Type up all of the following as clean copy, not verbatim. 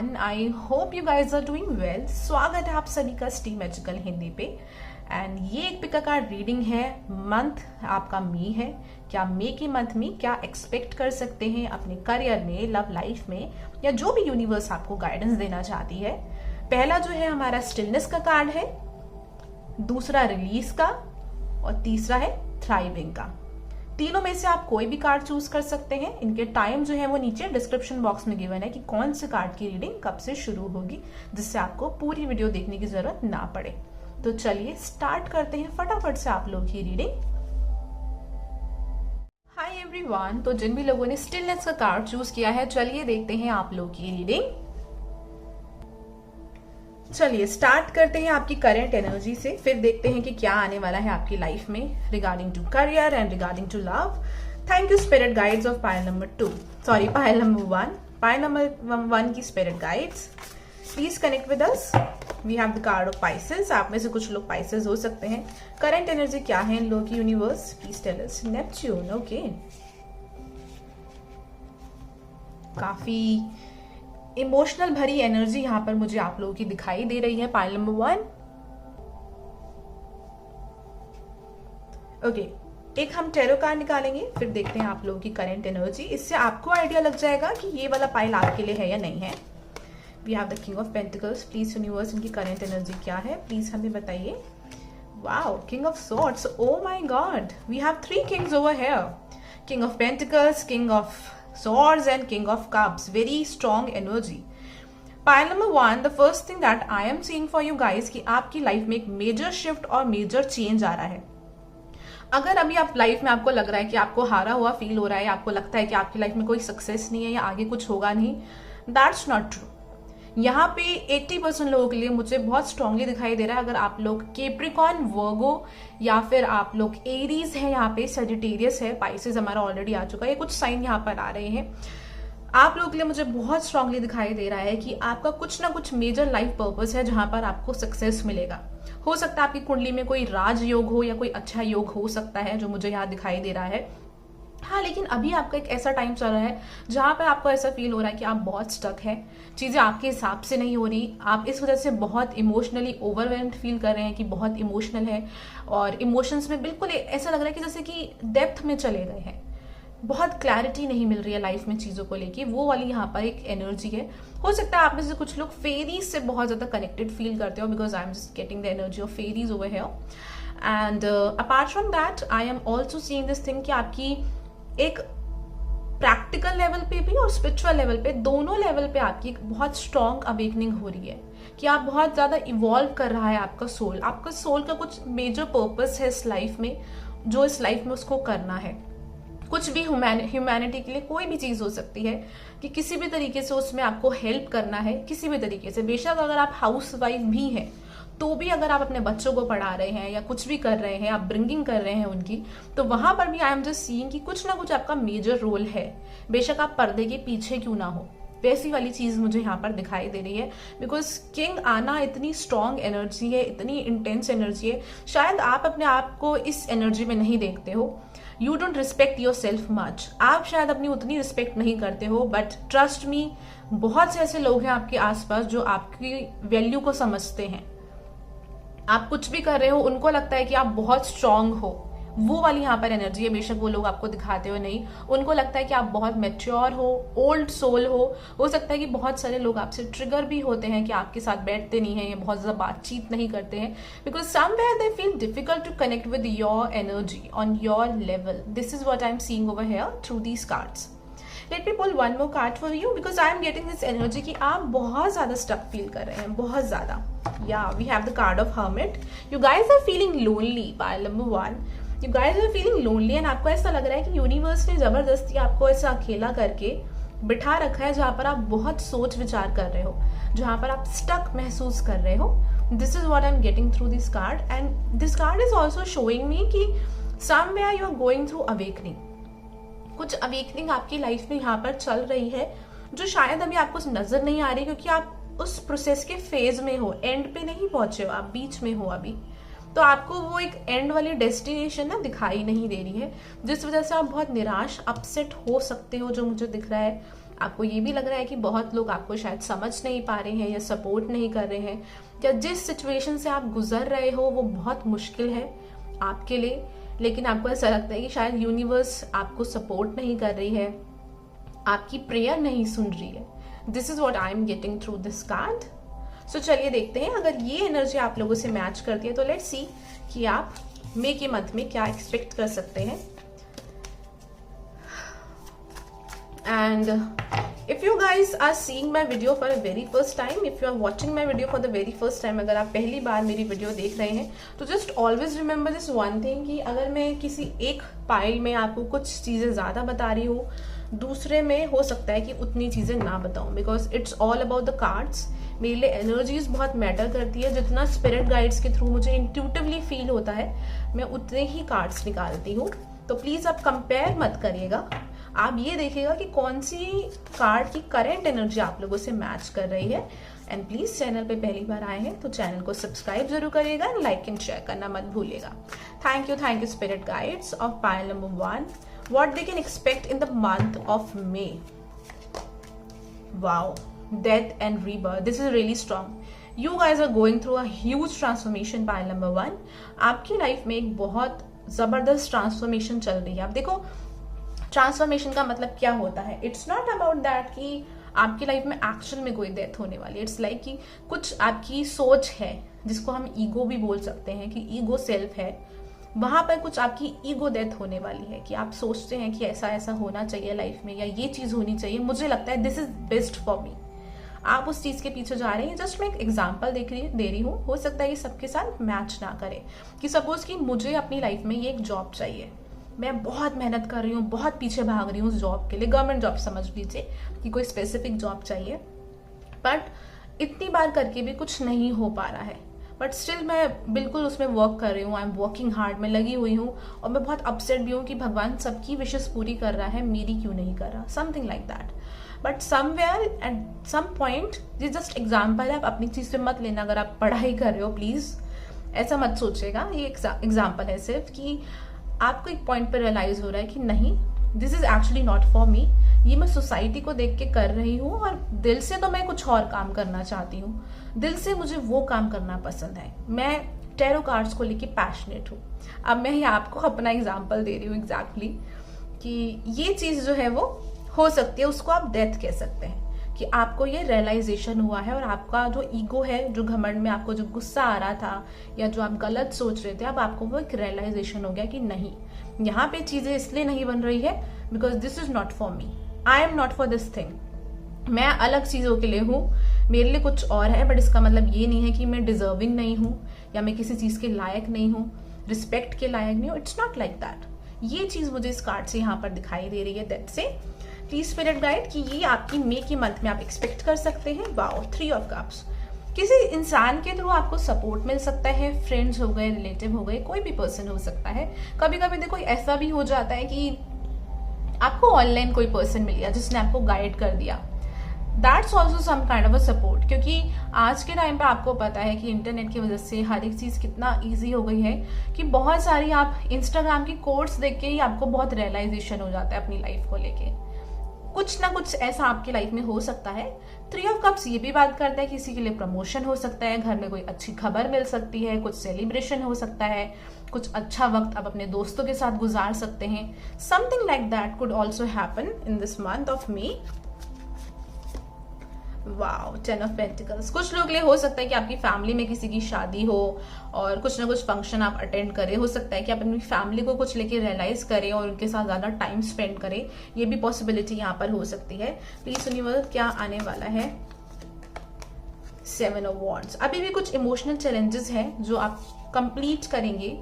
Everyone, I hope you guys are doing well. स्वागत है आप सभी का स्टी मैजिकल हिंदी पे। एंड ये एक पिक कार्ड रीडिंग है। मंथ आपका मई है। क्या मई के मंथ में क्या एक्सपेक्ट कर सकते हैं अपने करियर में, लव लाइफ में, या जो भी यूनिवर्स आपको गाइडेंस देना चाहती है। पहला जो है हमारा स्टिलनेस का कार्ड है, दूसरा रिलीज का, और तीसरा है थ्राइविंग का। तीनों में से आप कोई भी कार्ड चूज कर सकते हैं। इनके टाइम जो है वो नीचे डिस्क्रिप्शन बॉक्स में गिवन है कि कौन से कार्ड की रीडिंग कब से शुरू होगी, जिससे आपको पूरी वीडियो देखने की जरूरत ना पड़े। तो चलिए स्टार्ट करते हैं फटाफट से आप लोग की रीडिंग। हाय एवरीवन, तो जिन भी लोगों ने स्टिलनेस का कार्ड चूज किया है, चलिए देखते हैं आप लोग की रीडिंग। चलिए स्टार्ट करते हैं आपकी करंट एनर्जी से, फिर देखते हैं कि क्या आने वाला है आपकी लाइफ में regarding to career and regarding to love. Thank you spirit guides of pile number 1। Pile number 1 की spirit guides, please connect with us. We have the card of Pisces. आप में से कुछ लोग पाइसेस हो सकते हैं। करंट एनर्जी क्या है इन लोगों की universe, please tell us. Neptune, okay. काफी इमोशनल भरी एनर्जी यहाँ पर मुझे आप लोगों की दिखाई दे रही है। Pile number 1, okay. एक हम टैरो कार्ड निकालेंगे, फिर देखते हैं आप लोगों की करंट एनर्जी। इससे आपको आइडिया लग जाएगा कि ये वाला पाइल आपके लिए है या नहीं है। We have the king of pentacles. Please universe, इनकी करंट एनर्जी क्या है, प्लीज हमें बताइए। Wow, king of swords. Oh my god, we have 3 kings over here. King of pentacles, king of swords and king of cups. Very strong energy. Pile number 1, the first thing that I am seeing for you guys कि आपकी life में एक major shift और major change आ रहा है। अगर अभी आप लाइफ में आपको लग रहा है कि आपको हारा हुआ फील हो रहा है, आपको लगता है कि आपकी लाइफ में कोई सक्सेस नहीं है या आगे कुछ होगा नहीं, दैट्स नॉट ट्रू। यहाँ पे 80% लोगों के लिए मुझे बहुत स्ट्रांगली दिखाई दे रहा है। अगर आप लोग कैप्रिकॉर्न, वर्गो, या फिर आप लोग एरीज है, यहाँ पे सजिटेरियस है, पाइसेस हमारा ऑलरेडी आ चुका है, ये कुछ साइन यहाँ पर आ रहे हैं। आप लोगों के लिए मुझे बहुत स्ट्रांगली दिखाई दे रहा है कि आपका कुछ ना कुछ मेजर लाइफ पर्पस है जहां पर आपको सक्सेस मिलेगा। हो सकता है आपकी कुंडली में कोई राज योग हो या कोई अच्छा योग हो सकता है, जो मुझे यहाँ दिखाई दे रहा है। हाँ, लेकिन अभी आपका एक ऐसा टाइम चल रहा है जहां पर आपको ऐसा फील हो रहा है कि आप बहुत स्टक है, चीजें आपके हिसाब से नहीं हो रही। आप इस वजह से बहुत इमोशनली ओवरवेल्म्ड फील कर रहे हैं कि बहुत इमोशनल है, और इमोशंस में बिल्कुल ऐसा लग रहा है कि जैसे कि डेप्थ में चले गए हैं। बहुत क्लैरिटी नहीं मिल रही है लाइफ में चीजों को लेके, वो वाली यहाँ पर एक एनर्जी है। हो सकता है आप में से कुछ लोग फेरीज से बहुत ज्यादा कनेक्टेड फील करते हो, because I am just getting the energy of fairies over here. And apart from that I am also seeing this thing कि आपकी एक प्रैक्टिकल लेवल पे भी और स्पिरिचुअल लेवल पे, दोनों लेवल पे आपकी एक बहुत स्ट्रॉन्ग अवेकनिंग हो रही है कि आप बहुत ज्यादा इवॉल्व कर रहा है आपका सोल। आपका सोल का कुछ मेजर पर्पस है इस लाइफ में, जो इस लाइफ में उसको करना है। कुछ भी ह्यूमैनिटी के लिए कोई भी चीज हो सकती है कि किसी भी तरीके से उसमें आपको हेल्प करना है, किसी भी तरीके से। बेशक अगर आप हाउस वाइफ भी हैं तो भी, अगर आप अपने बच्चों को पढ़ा रहे हैं या कुछ भी कर रहे हैं, आप ब्रिंगिंग कर रहे हैं उनकी, तो वहां पर भी आई एम जस्ट सीइंग कि कुछ ना कुछ आपका मेजर रोल है। बेशक आप पर्दे के पीछे क्यों ना हो, वैसी वाली चीज मुझे यहाँ पर दिखाई दे रही है। बिकॉज किंग आना इतनी स्ट्रॉन्ग एनर्जी है, इतनी इंटेंस एनर्जी है। शायद आप अपने आप को इस एनर्जी में नहीं देखते हो। You don't respect your self much. आप शायद अपनी उतनी रिस्पेक्ट नहीं करते हो, बट ट्रस्ट मी, बहुत से ऐसे लोग हैं आपके आसपास जो आपकी वैल्यू को समझते हैं। आप कुछ भी कर रहे हो, उनको लगता है कि आप बहुत स्ट्रांग हो। वो वाली यहाँ पर एनर्जी है। बेशक वो लोग आपको दिखाते हो नहीं, उनको लगता है कि आप बहुत मैच्योर हो, ओल्ड सोल हो सकता है कि बहुत सारे लोग आपसे ट्रिगर भी होते हैं कि आपके साथ बैठते नहीं है या बहुत ज्यादा बातचीत नहीं करते हैं, because somewhere they feel difficult to connect with your energy on your level. This is what I am seeing over here through these cards. Let me pull one more card for you, because I am getting this energy कि आप बहुत ज्यादा stuck feel कर रहे हैं, बहुत ज्यादा। या we have the card of hermit. You guys are feeling lonely. Pile number 1, you guys are feeling lonely and आपको ऐसा लग रहा है कि यूनिवर्स ने जबरदस्ती आपको ऐसा अकेला करके बिठा रखा है, जहां पर आप बहुत सोच विचार कर रहे हो, जहां पर आप स्टक महसूस कर रहे हो। This is what I am getting through this card, and this card is also showing me कि somewhere you are going through awakening. कुछ अवेकनिंग आपकी लाइफ में यहाँ पर चल रही है, जो शायद अभी आपको नजर नहीं आ रही, क्योंकि आप उस प्रोसेस के फेज में हो, एंड पे नहीं पहुंचे हो, आप बीच में हो अभी। तो आपको वो एक एंड वाली डेस्टिनेशन ना दिखाई नहीं दे रही है, जिस वजह से आप बहुत निराश, अपसेट हो सकते हो, जो मुझे दिख रहा है। आपको ये भी लग रहा है कि बहुत लोग आपको शायद समझ नहीं पा रहे हैं या सपोर्ट नहीं कर रहे हैं, या जिस सिचुएशन से आप गुजर रहे हो वो बहुत मुश्किल है आपके लिए, लेकिन आपको ऐसा लगता है कि शायद यूनिवर्स आपको सपोर्ट नहीं कर रही है, आपकी प्रेयर नहीं सुन रही है। This is what I am getting through this card. So चलिए देखते हैं, अगर ये एनर्जी आप लोगों से मैच करती है तो लेट्स सी कि आप मई के मंथ में क्या एक्सपेक्ट कर सकते हैं। And if you guys are seeing my video for a very first time, if you are watching my video for the very first time, अगर आप पहली बार मेरी वीडियो देख रहे हैं तो just always remember this one thing कि अगर मैं किसी एक पाइल में आपको कुछ चीज़ें ज़्यादा बता रही हूँ, दूसरे में हो सकता है कि उतनी चीज़ें ना बताऊँ, because it's all about the cards. मेरे लिए एनर्जीज बहुत मैटर करती है, जितना स्पिरिट गाइड्स के थ्रू मुझे इंट्यूटिवली फील होता है मैं उतने ही कार्ड्स निकालती हूँ। तो प्लीज़ आप कंपेयर मत करिएगा, आप ये देखिएगा कि कौन सी कार्ड की करंट एनर्जी आप लोगों से मैच कर रही है। एंड प्लीज चैनल पे पहली बार आए हैं तो चैनल को सब्सक्राइब जरूर करिएगा एंड लाइक एंड शेयर करना मत भूलिएगा। Thank you spirit guides of pile number 1, what they can expect in the month of May. Wow, death and rebirth, this is really strong. You guys are going through a huge transformation. Pile number 1, आपकी life में एक बहुत जबरदस्त transformation चल रही है। आप देखो, ट्रांसफॉर्मेशन का मतलब क्या होता है, इट्स नॉट अबाउट दैट कि आपकी लाइफ में एक्चुअल में कोई डेथ होने वाली है। इट्स लाइक कि कुछ आपकी सोच है जिसको हम ईगो भी बोल सकते हैं कि ईगो सेल्फ है, वहां पर कुछ आपकी ईगो डेथ होने वाली है कि आप सोचते हैं कि ऐसा ऐसा होना चाहिए लाइफ में या ये चीज होनी चाहिए, मुझे लगता है this is best for me. आप उस चीज के पीछे जा रहे हैं। जस्ट मैं एक एग्जाम्पल दे रही हूँ, हो सकता है ये सबके साथ मैच ना करे। कि सपोज कि मुझे अपनी लाइफ में ये एक जॉब चाहिए, मैं बहुत मेहनत कर रही हूँ, बहुत पीछे भाग रही हूँ उस जॉब के लिए, गवर्नमेंट जॉब समझ लीजिए कि कोई स्पेसिफिक जॉब चाहिए, बट इतनी बार करके भी कुछ नहीं हो पा रहा है, बट स्टिल मैं बिल्कुल उसमें वर्क कर रही हूँ, आई एम वर्किंग हार्ड, मैं लगी हुई हूँ और मैं बहुत अपसेट भी हूँ कि भगवान सबकी विशेष पूरी कर रहा है, मेरी क्यों नहीं कर रहा, something like that. But somewhere at some point, ये जस्ट एग्जाम्पल है, आप अपनी चीज पे मत लेना। अगर आप पढ़ाई कर रहे हो प्लीज ऐसा मत सोचिएगा, ये एग्जाम्पल है सिर्फ कि आपको एक पॉइंट पर रियलाइज हो रहा है कि नहीं, this is actually not for me, ये मैं सोसाइटी को देख के कर रही हूँ और दिल से तो मैं कुछ और काम करना चाहती हूँ, दिल से मुझे वो काम करना पसंद है, मैं टैरो कार्ड्स को लेके पैशनेट हूँ। अब मैं ये आपको अपना एग्जाम्पल दे रही हूँ एग्जैक्टली कि ये चीज जो है वो हो सकती है, उसको आप डेथ कह सकते हैं कि आपको ये रियलाइजेशन हुआ है और आपका जो ईगो है, जो घमंड में आपको जो गुस्सा आ रहा था या जो आप गलत सोच रहे थे, अब आपको वो एक रियलाइजेशन हो गया कि नहीं, यहाँ पे चीजें इसलिए नहीं बन रही है because this is not for me, I am not for this thing, मैं अलग चीजों के लिए हूँ, मेरे लिए कुछ और है। बट इसका मतलब ये नहीं है कि मैं डिजर्विंग नहीं हूँ या मैं किसी चीज के लायक नहीं हूँ, रिस्पेक्ट के लायक नहीं हूँ, इट्स नॉट लाइक दैट। ये चीज मुझे इस कार्ड से यहाँ पर दिखाई दे रही है, दैट से प्लीज स्पिरिट गाइड कि ये आपकी मई के मंथ में आप एक्सपेक्ट कर सकते हैं। वाओ, 3 ऑफ कप्स, किसी इंसान के थ्रू आपको सपोर्ट मिल सकता है, फ्रेंड्स हो गए, रिलेटिव हो गए, कोई भी पर्सन हो सकता है। कभी कभी देखो ऐसा भी हो जाता है कि आपको ऑनलाइन कोई पर्सन मिल गया जिसने आपको गाइड कर दिया, that's also some kind of a support. क्योंकि आज के टाइम पे आपको पता है कि इंटरनेट की वजह से हर एक चीज कितना ईजी हो गई है कि बहुत सारी आप इंस्टाग्राम की कोट्स देख के ही आपको बहुत रियलाइजेशन हो जाता है अपनी लाइफ को लेके, कुछ ना कुछ ऐसा आपकी लाइफ में हो सकता है। 3 ऑफ कप्स ये भी बात करता है किसी के लिए प्रमोशन हो सकता है, घर में कोई अच्छी खबर मिल सकती है, कुछ सेलिब्रेशन हो सकता है, कुछ अच्छा वक्त आप अपने दोस्तों के साथ गुजार सकते हैं, something like that could also happen in this month of May. Wow, 10 of pentacles, कुछ लोग लिए हो सकता है कि आपकी फैमिली में किसी की शादी हो और कुछ ना कुछ फंक्शन आप अटेंड करें, हो सकता है कि आप अपनी फैमिली को कुछ लेके रियलाइज करें और उनके साथ ज्यादा टाइम स्पेंड करें, ये भी पॉसिबिलिटी यहाँ पर हो सकती है। प्लीज यूनिवर्स क्या आने वाला है। 7 ऑफ वॉन्ड्स, अभी भी कुछ इमोशनल चैलेंजेस हैं जो आप कंप्लीट करेंगे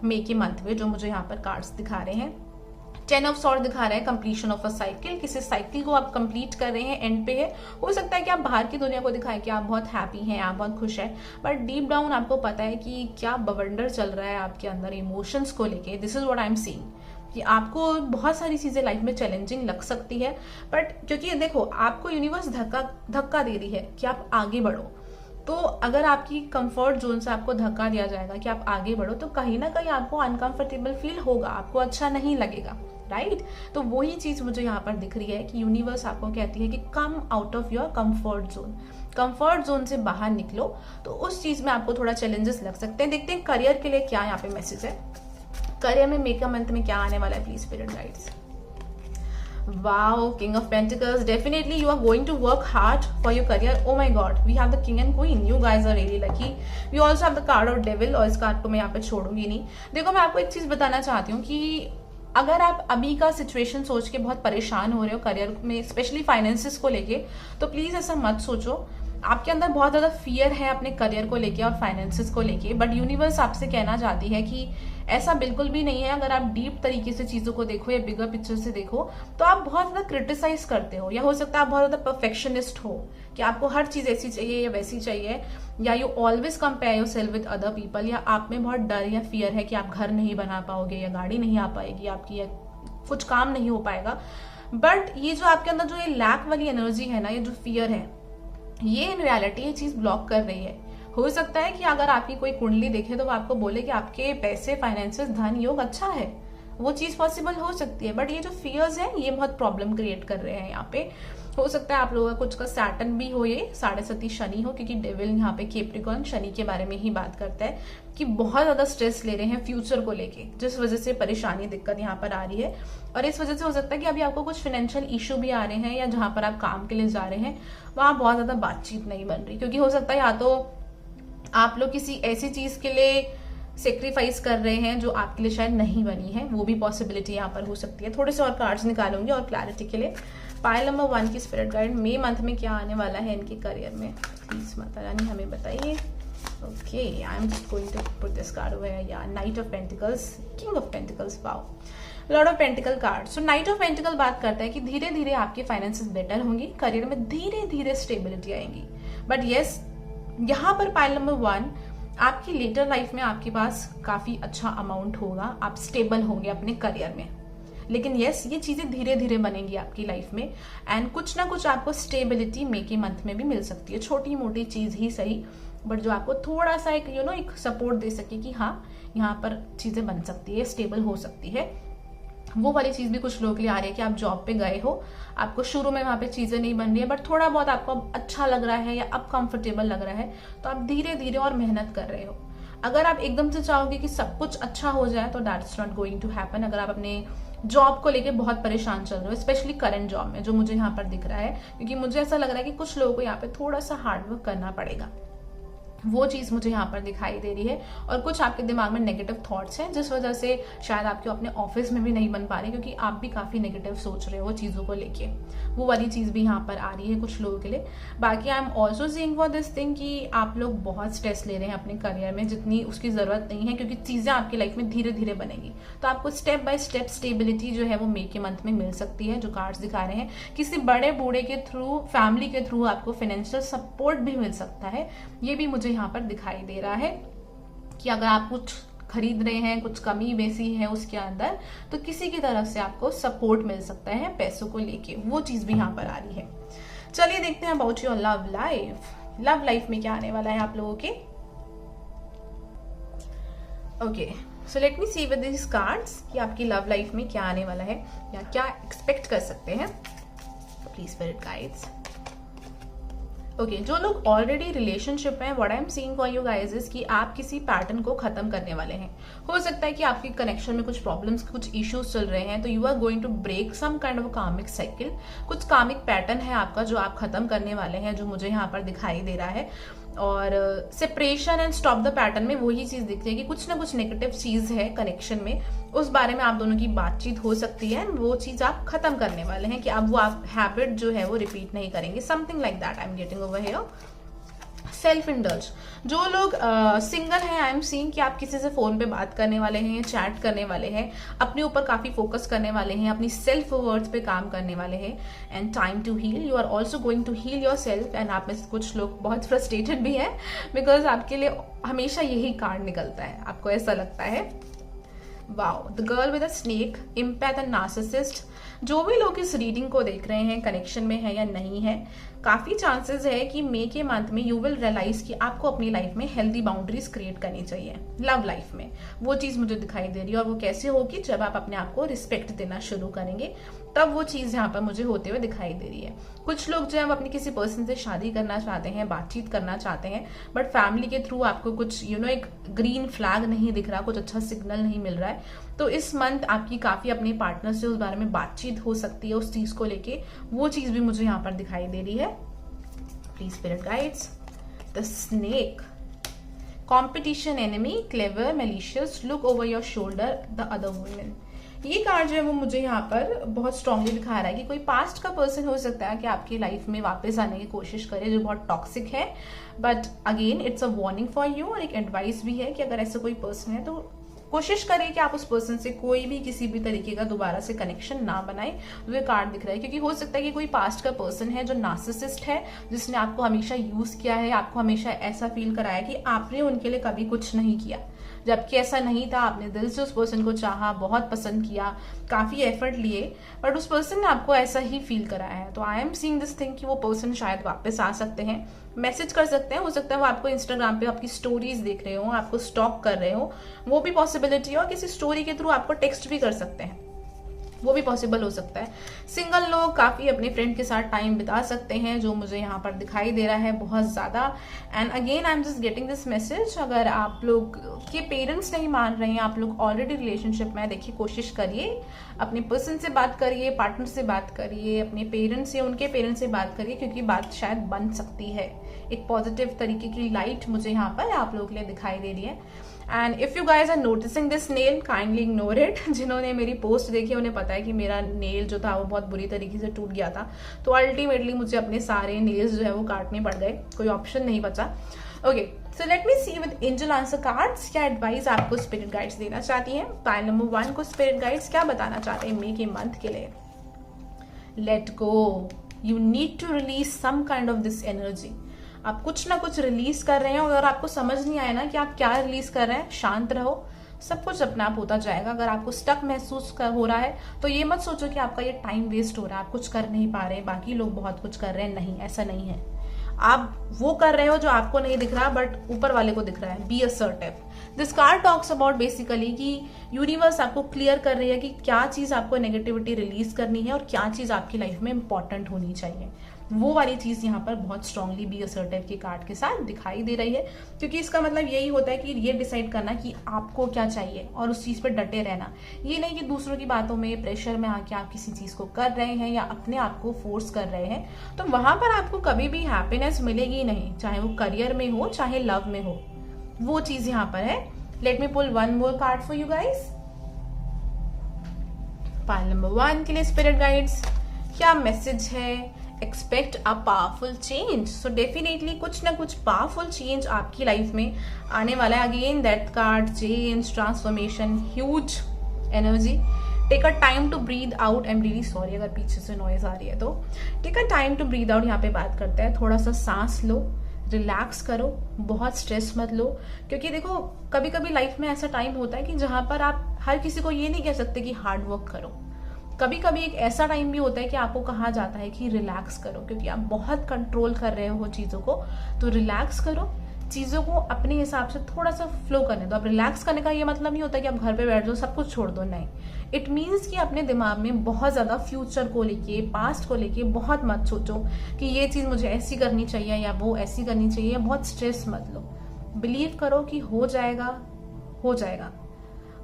मई के मंथ में, जो मुझे यहाँ पर कार्ड्स दिखा रहे हैं। 10 ऑफ सॉर्ड दिखा रहा है कंप्लीशन ऑफ अ साइकिल, किसी साइकिल को आप कंप्लीट कर रहे हैं, एंड पे है। हो सकता है कि आप बाहर की दुनिया को दिखाएं कि आप बहुत हैप्पी हैं, आप बहुत खुश हैं, बट डीप डाउन आपको पता है कि क्या बवंडर चल रहा है आपके अंदर इमोशंस को लेके। This is what I am seeing कि आपको बहुत सारी चीजें लाइफ में चैलेंजिंग लग सकती है, बट क्योंकि देखो आपको यूनिवर्स धक्का दे रही है कि आप आगे बढ़ो, तो अगर आपकी कंफर्ट जोन से आपको धक्का दिया जाएगा कि आप आगे बढ़ो, तो कहीं ना कहीं आपको अनकंफर्टेबल फील होगा, आपको अच्छा नहीं लगेगा, राइट? तो वही चीज मुझे यहाँ पर दिख रही है कि यूनिवर्स आपको कहती है कि come out of your comfort zone, comfort zone से बाहर निकलो। तो उस चीज में आपको थोड़ा चैलेंजेस लग सकते हैं। देखते हैं करियर के लिए क्या यहाँ पे मैसेज है। करियर में मे का मंथ में क्या आने वाला है, please spirit guides. Wow, King of Pentacles. Definitely you are going to work hard for your career. Oh my God, we have the King and Queen. You guys are really lucky. We also have the card of Devil, और इस card को मैं यहाँ पे छोड़ूंगी नहीं। देखो, मैं आपको एक चीज बताना चाहती हूँ कि अगर आप अभी का सिचुएशन सोच के बहुत परेशान हो रहे हो करियर में, स्पेशली फाइनेंसेस को लेके, तो प्लीज ऐसा मत सोचो। आपके अंदर बहुत ज्यादा फियर है अपने करियर को लेके और फाइनेंसेस को लेके, बट यूनिवर्स आपसे कहना चाहती है कि ऐसा बिल्कुल भी नहीं है। अगर आप डीप तरीके से चीजों को देखो या बिगर पिक्चर से देखो, तो आप बहुत ज्यादा क्रिटिसाइज करते हो, या हो सकता है आप बहुत ज्यादा परफेक्शनिस्ट हो कि आपको हर चीज ऐसी चाहिए या वैसी चाहिए, या you always compare your self with other people, या आप में बहुत डर या फियर है कि आप घर नहीं बना पाओगे, या गाड़ी नहीं आ पाएगी आपकी, या कुछ काम नहीं हो पाएगा। बट ये जो आपके अंदर जो ये लैक वाली एनर्जी है ना, ये जो फियर है, ये इन रियलिटी ये चीज ब्लॉक कर रही है। हो सकता है कि अगर आपकी कोई कुंडली देखे तो वो आपको बोले कि आपके पैसे, फाइनेंसेस, धन योग अच्छा है, वो चीज पॉसिबल हो सकती है, बट ये जो फियर्स है ये बहुत प्रॉब्लम क्रिएट कर रहे हैं यहाँ पे। हो सकता है आप लोगों का कुछ का सैटर्न भी हो, ये 7.5 शनि हो, क्योंकि डेविल यहाँ पे कैप्रिकॉर्न शनि के बारे में ही बात करता है कि बहुत ज्यादा स्ट्रेस ले रहे हैं फ्यूचर को लेके, जिस वजह से परेशानी, दिक्कत यहाँ पर आ रही है। और इस वजह से हो सकता है कि अभी आपको कुछ फाइनेंशियल इशू भी आ रहे हैं, या जहां पर आप काम के लिए जा रहे हैं वहां बहुत ज्यादा बातचीत नहीं बन रही, क्योंकि हो सकता है या तो आप लोग किसी ऐसी चीज के लिए सेक्रीफाइस कर रहे हैं जो आपके लिए शायद नहीं बनी है, वो भी पॉसिबिलिटी यहाँ पर हो सकती है। थोड़े से और कार्ड्स निकालूंगी और क्लैरिटी के लिए। पाइल नंबर 1 की स्पिरिट गाइड, मई मंथ में क्या आने वाला है इनके करियर में, प्लीज माता रानी हमें बताइए। Okay, I am just going to put this card over. Yeah knight of pentacles, king of pentacles, wow, lord of pentacle card. So knight of pentacle बात करता है कि धीरे धीरे आपके फाइनेंसेस बेटर होंगी, करियर में धीरे धीरे स्टेबिलिटी आएंगी। बट यस, यहाँ पर पाइल नंबर 1, आपकी लेटर लाइफ में आपके पास काफी अच्छा अमाउंट होगा, आप स्टेबल होंगे अपने करियर में। लेकिन यस, ये चीजें धीरे धीरे बनेंगी आपकी लाइफ में, एंड कुछ ना कुछ आपको स्टेबिलिटी मई के मंथ में भी मिल सकती है, छोटी मोटी चीज ही सही, बट जो आपको थोड़ा सा एक एक सपोर्ट दे सके कि हाँ, यहाँ पर चीजें बन सकती है, स्टेबल हो सकती है। वो वाली चीज भी कुछ लोगों के लिए आ रही है कि आप जॉब पे गए हो, आपको शुरू में वहां पे चीजें नहीं बन रही है, बट थोड़ा बहुत आपको अच्छा लग रहा है या अब कंफर्टेबल लग रहा है, तो आप धीरे धीरे और मेहनत कर रहे हो। अगर आप एकदम से चाहोगे कि सब कुछ अच्छा हो जाए, तो that's not going to happen. अगर आप अपने जॉब को लेके बहुत परेशान चल रहे हो, स्पेशली करंट जॉब में, जो मुझे यहाँ पर दिख रहा है, क्योंकि मुझे ऐसा लग रहा है कि कुछ लोगों को यहाँ पे थोड़ा सा हार्डवर्क करना पड़ेगा, वो चीज मुझे यहाँ पर दिखाई दे रही है। और कुछ आपके दिमाग में नेगेटिव थॉट्स हैं, जिस वजह से शायद आपके अपने ऑफिस में भी नहीं बन पा रहे, क्योंकि आप भी काफी नेगेटिव सोच रहे हो चीजों को लेके, वो वाली चीज भी यहाँ पर आ रही है कुछ लोगों के लिए। बाकी आई am also seeing for this thing कि आप लोग बहुत स्ट्रेस ले रहे हैं अपने करियर में, जितनी उसकी जरूरत नहीं है, क्योंकि चीजें आपकी लाइफ में धीरे धीरे बनेगी। तो आपको स्टेप बाय स्टेप स्टेबिलिटी जो है वो मई के मंथ में मिल सकती है, जो कार्ड्स दिखा रहे हैं। किसी बड़े बूढ़े के थ्रू, फैमिली के थ्रू आपको फाइनेंशियल सपोर्ट भी मिल सकता है, ये भी मुझे यहाँ पर दिखाई दे रहा है कि अगर आप कुछ खरीद रहे हैं, कुछ कमी बेसी है उसके अंदर, तो किसी की तरफ से आपको सपोर्ट मिल सकता है पैसों को लेके, वो चीज भी यहाँ पर आ रही है। चलिए देखते हैं about your love life. Love life में क्या आने वाला है आप लोगों के। Okay, so let me see with this cards कि आपकी लव लाइफ में क्या आने वाला है या क्या एक्सपेक्ट कर सकते हैं, प्लीज स्पिरिट गाइड्स। ओके, जो लोग ऑलरेडी रिलेशनशिप में, what I am seeing for you guys is कि आप किसी पैटर्न को खत्म करने वाले हैं। हो सकता है कि आपके कनेक्शन में कुछ प्रॉब्लम्स, कुछ इश्यूज चल रहे हैं, तो you are going to break some kind of karmic cycle. कुछ कार्मिक पैटर्न है आपका जो आप खत्म करने वाले हैं, जो मुझे यहाँ पर दिखाई दे रहा है। और separation and stop the pattern में वही चीज दिख रही है कि कुछ ना कुछ नेगेटिव चीज है कनेक्शन में, उस बारे में आप दोनों की बातचीत हो सकती है, वो चीज आप खत्म करने वाले हैं कि अब वो आप हैबिट जो है वो रिपीट नहीं करेंगे, something like that I am getting over here. Self indulge, जो लोग सिंगल हैं, आई एम सीइंग कि आप किसी से फोन पे बात करने वाले हैं, चैट करने वाले हैं, अपने ऊपर काफी फोकस करने वाले हैं, अपनी सेल्फ वर्ड्स पे काम करने वाले हैं। And time to heal, you are also going to heal yourself. एंड आप में से कुछ लोग बहुत फ्रस्ट्रेटेड भी हैं, बिकॉज आपके लिए हमेशा यही कार्ड निकलता है, आपको ऐसा लगता है। Wow, the girl with a snake, empath and narcissist. जो भी लोग इस रीडिंग को देख रहे हैं, कनेक्शन में है या नहीं है, काफी चांसेस है कि मई के मंथ में यू विल रियलाइज कि आपको अपनी लाइफ में हेल्दी बाउंड्रीज क्रिएट करनी चाहिए। लव लाइफ में वो चीज मुझे दिखाई दे रही है, और वो कैसे होगी, जब आप अपने आप को रिस्पेक्ट देना शुरू करेंगे तब वो चीज यहाँ पर मुझे होते हुए दिखाई दे रही है। कुछ लोग जो है वो अपने किसी पर्सन से शादी करना चाहते हैं, बातचीत करना चाहते हैं, बट फैमिली के थ्रू आपको कुछ एक ग्रीन फ्लैग नहीं दिख रहा, कुछ अच्छा सिग्नल नहीं मिल रहा है। तो इस मंथ आपकी काफी अपने पार्टनर से उस बारे में बातचीत हो सकती है, उस चीज को लेके वो चीज भी मुझे यहाँ पर दिखाई दे रही है। Please spirit guides. The snake, competition, enemy, clever, malicious, look over your shoulder, the other women. ये कार्ड जो है वो मुझे यहाँ पर बहुत स्ट्रांगली दिखा रहा है कि कोई पास्ट का पर्सन हो सकता है कि आपकी लाइफ में वापस आने की कोशिश करे, जो बहुत टॉक्सिक है। But again it's a warning for you, और एक एडवाइस भी है कि अगर ऐसा कोई पर्सन है तो कोशिश करें कि आप उस पर्सन से कोई भी किसी भी तरीके का दोबारा से कनेक्शन ना बनाए। तो ये कार्ड दिख रहा है, क्योंकि हो सकता है कि कोई पास्ट का पर्सन है जो नार्सिसिस्ट है, जिसने आपको हमेशा यूज किया है, आपको हमेशा ऐसा फील कराया कि आपने उनके लिए कभी कुछ नहीं किया, जबकि ऐसा नहीं था। आपने दिल से उस पर्सन को चाहा, बहुत पसंद किया, काफी एफर्ट लिए, बट उस पर्सन ने आपको ऐसा ही फील कराया है। तो I am seeing this thing कि वो पर्सन शायद वापस आ सकते हैं, मैसेज कर सकते हैं, हो सकता है वो आपको इंस्टाग्राम पे आपकी स्टोरीज देख रहे हो, आपको स्टॉक कर रहे हो, वो भी पॉसिबिलिटी है, और किसी स्टोरी के थ्रू आपको टेक्स्ट भी कर सकते हैं, वो भी पॉसिबल हो सकता है। सिंगल लोग काफी अपने फ्रेंड के साथ टाइम बिता सकते हैं, जो मुझे यहाँ पर दिखाई दे रहा है बहुत ज्यादा। And again I am just getting this message, अगर आप लोग के पेरेंट्स नहीं मान रहे हैं, आप लोग ऑलरेडी रिलेशनशिप में, देखिए कोशिश करिए, अपने पर्सन से बात करिए, पार्टनर से बात करिए, अपने पेरेंट्स से, उनके पेरेंट्स से बात करिए, क्योंकि बात शायद बन सकती है। एक पॉजिटिव तरीके की लाइट मुझे यहाँ पर आप लोगों के लिए दिखाई दे रही है। And if you guys are noticing this nail, kindly ignore it. जिन्होंने मेरी पोस्ट देखी उन्हें पता है कि मेरा नेल जो था वो बहुत बुरी तरीके से टूट गया था, तो अल्टीमेटली मुझे अपने सारे नेल्स जो है वो काटने पड़ गए, कोई ऑप्शन नहीं बचा। Okay, so let me see with angel answer cards क्या एडवाइस आपको स्पिरिट गाइड्स देना चाहती हैं। पाइल नंबर 1 को स्पिरिट गाइड्स क्या बताना चाहते हैं मई के मंथ के लिए। Let go, you need to release some kind of this energy. आप कुछ ना कुछ रिलीज कर रहे हैं, और अगर आपको समझ नहीं आया ना कि आप क्या रिलीज कर रहे हैं, शांत रहो, सब कुछ अपने आप होता जाएगा। अगर आपको स्टक महसूस हो रहा है तो ये मत सोचो कि आपका ये टाइम वेस्ट हो रहा है, आप कुछ कर नहीं पा रहे, बाकी लोग बहुत कुछ कर रहे हैं। नहीं, ऐसा नहीं है। आप वो कर रहे हो जो आपको नहीं दिख रहा, बट ऊपर वाले को दिख रहा है। Be assertive. This card talks about basically कि यूनिवर्स आपको क्लियर कर रही है कि क्या चीज आपको नेगेटिविटी रिलीज करनी है और क्या चीज आपकी लाइफ में इंपॉर्टेंट होनी चाहिए। वो वाली चीज यहाँ पर बहुत स्ट्रांगली बी असर्टिव के कार्ड के साथ दिखाई दे रही है, क्योंकि इसका मतलब यही होता है कि ये डिसाइड करना कि आपको क्या चाहिए और उस चीज पर डटे रहना। ये नहीं कि दूसरों की बातों में, प्रेशर में आके आप किसी चीज को कर रहे हैं या अपने आप को फोर्स कर रहे हैं, तो वहां पर आपको कभी भी हैप्पीनेस मिलेगी नहीं, चाहे वो करियर में हो, चाहे लव में हो। वो चीज यहाँ पर है। Let me pull one more card for you guys. Pile number 1 के लिए स्पिरिट गाइड्स क्या मैसेज है। Expect a powerful change. So definitely कुछ ना कुछ पावरफुल चेंज आपकी लाइफ में आने वाला है। Again that card, change, transformation, huge energy. Take a time to breathe out. I am really sorry अगर पीछे से नॉइज आ रही है तो। Take a time to breathe out यहाँ पे बात करते हैं। थोड़ा सा सांस लो, रिलैक्स करो, बहुत स्ट्रेस मत लो, क्योंकि देखो कभी कभी लाइफ में ऐसा टाइम होता है कि जहां पर आप हर किसी को ये नहीं कह सकते कि हार्ड वर्क करो। कभी कभी एक ऐसा टाइम भी होता है कि आपको कहा जाता है कि रिलैक्स करो, क्योंकि आप बहुत कंट्रोल कर रहे हो चीजों को। तो रिलैक्स करो, चीजों को अपने हिसाब से थोड़ा सा फ्लो करने दो। अब रिलैक्स करने का ये मतलब नहीं होता कि आप घर पे बैठ जाओ, सब कुछ छोड़ दो, नहीं। इट मीन्स कि अपने दिमाग में बहुत ज्यादा फ्यूचर को लेके, पास्ट को लेके बहुत मत सोचो कि ये चीज मुझे ऐसी करनी चाहिए या वो ऐसी करनी चाहिए, बहुत स्ट्रेस मत लो। बिलीव करो कि हो जाएगा, हो जाएगा।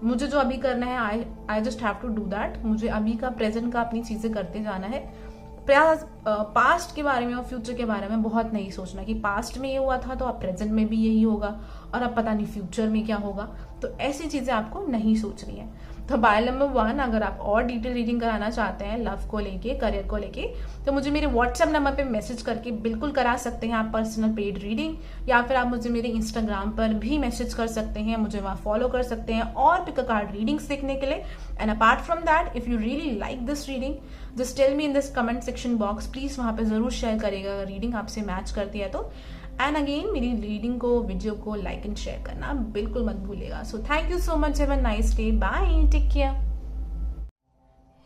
मुझे जो अभी करना है, I just have to do that. मुझे अभी का, प्रेजेंट का अपनी चीजें करते जाना है। पास्ट के बारे में और फ्यूचर के बारे में बहुत नहीं सोचना कि पास्ट में ये हुआ था तो अब प्रेजेंट में भी यही होगा और अब पता नहीं फ्यूचर में क्या होगा। तो ऐसी चीजें आपको नहीं सोचनी है। तो पाइल नंबर 1, अगर आप और डिटेल रीडिंग कराना चाहते हैं लव को लेके, करियर को लेके, तो मुझे मेरे व्हाट्सएप नंबर पे मैसेज करके बिल्कुल करा सकते हैं आप पर्सनल पेड रीडिंग, या फिर आप मुझे मेरे इंस्टाग्राम पर भी मैसेज कर सकते हैं, मुझे वहाँ फॉलो कर सकते हैं और पिक अ कार्ड रीडिंग्स देखने के लिए। And apart from that, if you really like this reading, just tell me in this comment section box. Please वहाँ पे जरूर शेयर करिएगा अगर रीडिंग आपसे मैच करती है तो। एंड अगेन मेरी रीडिंग को, वीडियो को लाइक एंड शेयर करना बिल्कुल मत भूलिएगा। So thank you so much, have a nice day, bye, take care.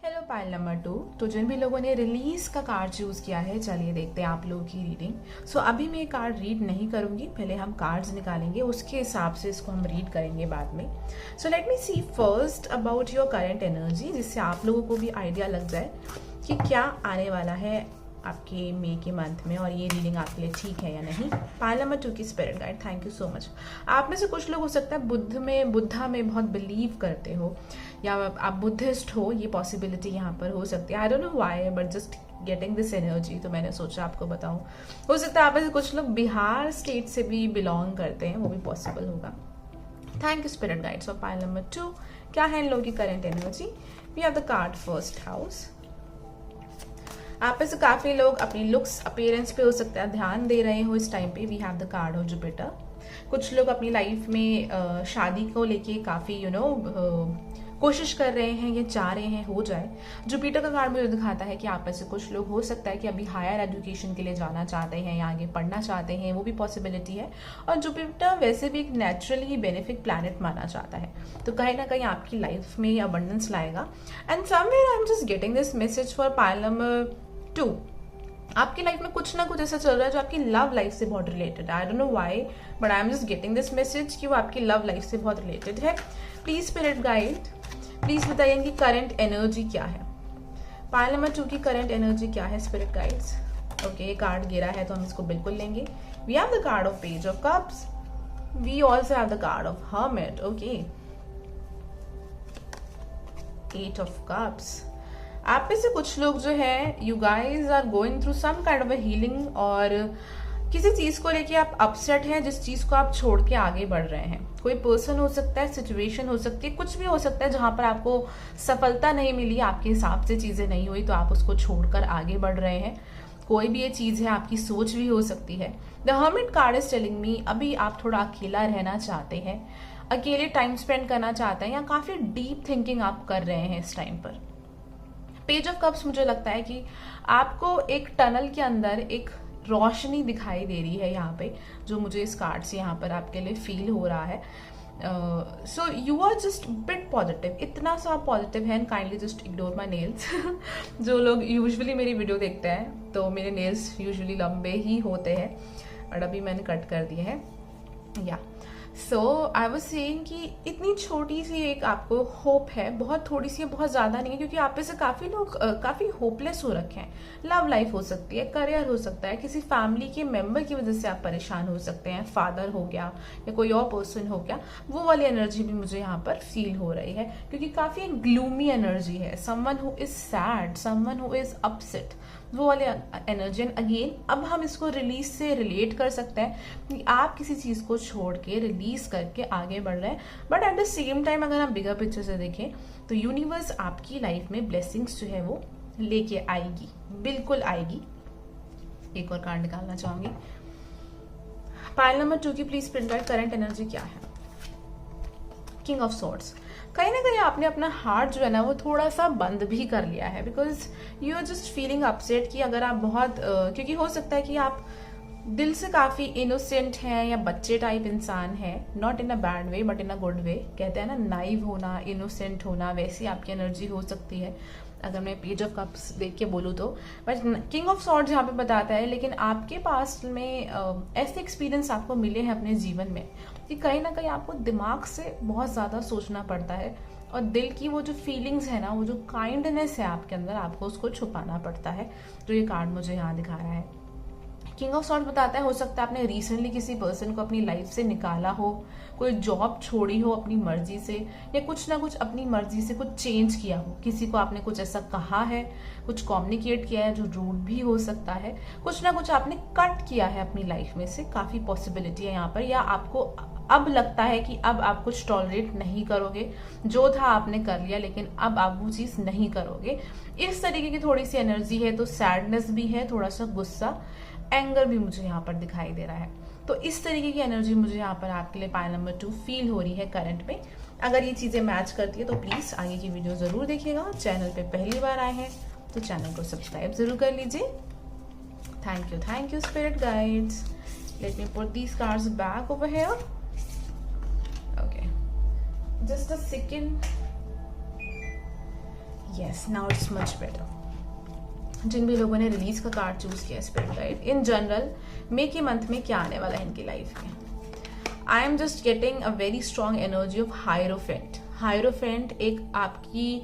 Hello pile number 2। तो जिन भी लोगों ने रिलीज का कार्ड चूज किया है, चलिए देखते हैं आप लोगों की रीडिंग। सो अभी मैं कार्ड रीड नहीं करूंगी, पहले हम कार्ड्स निकालेंगे, उसके हिसाब से इसको हम रीड करेंगे बाद में। So let me see first about your current energy, जिससे आप लोगों को भी आइडिया लग जाए कि क्या आने वाला है आपके मई के मंथ में और ये रीडिंग आपके लिए ठीक है या नहीं। पाइल नंबर 2 की spirit guide, thank you so much. आप में से कुछ लोग हो सकता है बुद्धा में बहुत बिलीव करते हो, या आप बुद्धिस्ट हो, ये पॉसिबिलिटी यहाँ पर हो सकती है। I don't know why but just getting this energy, तो मैंने सोचा आपको बताऊं। हो सकता है आप में से कुछ लोग बिहार स्टेट से भी बिलोंग करते हैं, वो भी पॉसिबल होगा। Thank you spirit guides. Of pile number 2, क्या है इन लोगों की current energy. We have the card first house. आप में से काफी लोग अपनी लुक्स अपीयरेंस पे हो सकता है ध्यान दे रहे हो इस टाइम पे। We have the card of Jupiter. कुछ लोग अपनी लाइफ में शादी को लेके काफी कोशिश कर रहे हैं, ये चाह रहे हैं हो जाए। जुपिटर का कार्ड मुझे दिखाता है कि आप में से कुछ लोग हो सकता है कि अभी हायर एजुकेशन के लिए जाना चाहते हैं या आगे पढ़ना चाहते हैं, वो भी पॉसिबिलिटी है। और जुपिटर वैसे भी एक नेचुरली बेनिफिक प्लैनेट माना जाता है, तो कहीं ना कहीं आपकी लाइफ में ये अबंडेंस लाएगा। And somewhere I am just getting this message for pile number 2। आपकी लाइफ में कुछ ना कुछ ऐसा चल रहा है जो आपकी लव लाइफ से बहुत रिलेटेड है। I don't know why but I am just getting this message कि वो आपकी लव लाइफ से बहुत रिलेटेड है। प्लीज स्पिरिट गाइड, प्लीज बताइए इनकी करंट एनर्जी क्या है। पाइल नंबर 2 की करंट एनर्जी क्या है स्पिरिट गाइड्स। ओके, ये कार्ड गिरा है तो हम इसको बिल्कुल लेंगे। We have the card of page of cups. We also have the card of hermit. Okay, 8 of cups. आप में से कुछ लोग जो है, you guys are going through some kind of a healing, और किसी चीज को लेके आप अपसेट हैं, जिस चीज को आप छोड़ के आगे बढ़ रहे हैं। कोई पर्सन हो सकता है, सिचुएशन हो सकती है, कुछ भी हो सकता है जहां पर आपको सफलता नहीं मिली, आपके हिसाब से चीजें नहीं हुई, तो आप उसको छोड़कर आगे बढ़ रहे हैं। कोई भी ये चीज है, आपकी सोच भी हो सकती है। The hermit card is telling me अभी आप थोड़ा अकेला रहना चाहते हैं, अकेले टाइम स्पेंड करना चाहते हैं, या काफी डीप थिंकिंग आप कर रहे हैं इस टाइम पर। पेज ऑफ कप्स मुझे लगता है कि आपको एक टनल के अंदर एक रोशनी दिखाई दे रही है यहाँ पे, जो मुझे इस कार्ड से यहाँ पर आपके लिए फील हो रहा है। So you are just bit positive, इतना सा पॉजिटिव है। And kindly just ignore my nails. जो लोग यूजुअली मेरी वीडियो देखते हैं तो मेरे नेल्स यूजुअली लंबे ही होते हैं, और अभी मैंने कट कर दिए हैं। या सो आई वाज सेइंग कि इतनी छोटी सी एक आपको होप है, बहुत थोड़ी सी है, बहुत ज़्यादा नहीं है, क्योंकि आप में से काफ़ी लोग काफ़ी होपलेस हो रखे हैं। लव लाइफ हो सकती है, करियर हो सकता है, किसी फैमिली के मेंबर की वजह से आप परेशान हो सकते हैं, फादर हो गया या कोई और पर्सन हो गया, वो वाली एनर्जी भी मुझे यहाँ पर फील हो रही है, क्योंकि काफ़ी एक ग्लूमी एनर्जी है। Someone who is sad, someone who is upset, वो वाले एनर्जी। एंड अगेन अब हम इसको रिलीज से रिलेट कर सकते हैं कि आप किसी चीज को छोड़ के रिलीज करके आगे बढ़ रहे हैं, but at the same time अगर आप बिगर पिक्चर से देखें तो यूनिवर्स आपकी लाइफ में ब्लेसिंग्स जो है वो लेके आएगी, बिल्कुल आएगी। एक और कार्ड निकालना चाहूंगी। पाइल नंबर 2 की please print guide, current energy क्या है। King of swords. कहीं ना कहीं आपने अपना हार्ट जो है ना वो थोड़ा सा बंद भी कर लिया है, because you are just feeling upset कि अगर आप बहुत क्योंकि हो सकता है कि आप दिल से काफी इनोसेंट हैं या बच्चे टाइप इंसान हैं, not in a bad way but in a good way. कहते हैं ना नाइव होना, इनोसेंट होना, वैसी आपकी एनर्जी हो सकती है अगर मैं पेज ऑफ कप्स देख के बोलूँ तो। बट किंग ऑफ सॉर्ड्स यहाँ पे बताता है, लेकिन आपके पास में ऐसे एक्सपीरियंस आपको मिले हैं अपने जीवन में कि कहीं ना कहीं आपको दिमाग से बहुत ज़्यादा सोचना पड़ता है, और दिल की वो जो फीलिंग्स है ना, वो जो काइंडनेस है आपके अंदर, आपको उसको छुपाना पड़ता है, जो ये कार्ड मुझे यहाँ दिखा रहा है। किंग ऑफ सॉर्ड्स बताता है हो सकता है आपने रिसेंटली किसी पर्सन को अपनी लाइफ से निकाला हो, कोई जॉब छोड़ी हो अपनी मर्जी से, या कुछ ना कुछ अपनी मर्जी से कुछ चेंज किया हो, किसी को आपने कुछ ऐसा कहा है, कुछ कम्युनिकेट किया है जो रूड भी हो सकता है, कुछ ना कुछ आपने कट किया है अपनी लाइफ में से, काफी पॉसिबिलिटी है यहाँ पर। या आपको अब लगता है कि अब आप कुछ टॉलरेट नहीं करोगे, जो था आपने कर लिया लेकिन अब आप वो चीज नहीं करोगे, इस तरीके की थोड़ी सी एनर्जी है। तो सैडनेस भी है, थोड़ा सा गुस्सा, एंगर भी मुझे यहाँ पर दिखाई दे रहा है। तो इस तरीके की एनर्जी मुझे यहाँ पर आपके लिए पाइल नंबर 2 फील हो रही है करंट में। अगर ये चीजें मैच करती है तो प्लीज आगे की वीडियो जरूर देखिएगा। चैनल पे पहली बार आए हैं तो चैनल को सब्सक्राइब जरूर कर लीजिए। Thank you spirit guides. Let me put these cards back over here. Okay, just a second. Yes, now it's much better. जिन भी लोगों ने रिलीज का कार्ड चूज किया स्पिरिट गाइड, इन जनरल मे के मंथ में क्या आने वाला है इनकी लाइफ में, आई am just getting a very strong energy of hierophant. Hierophant एक आपकी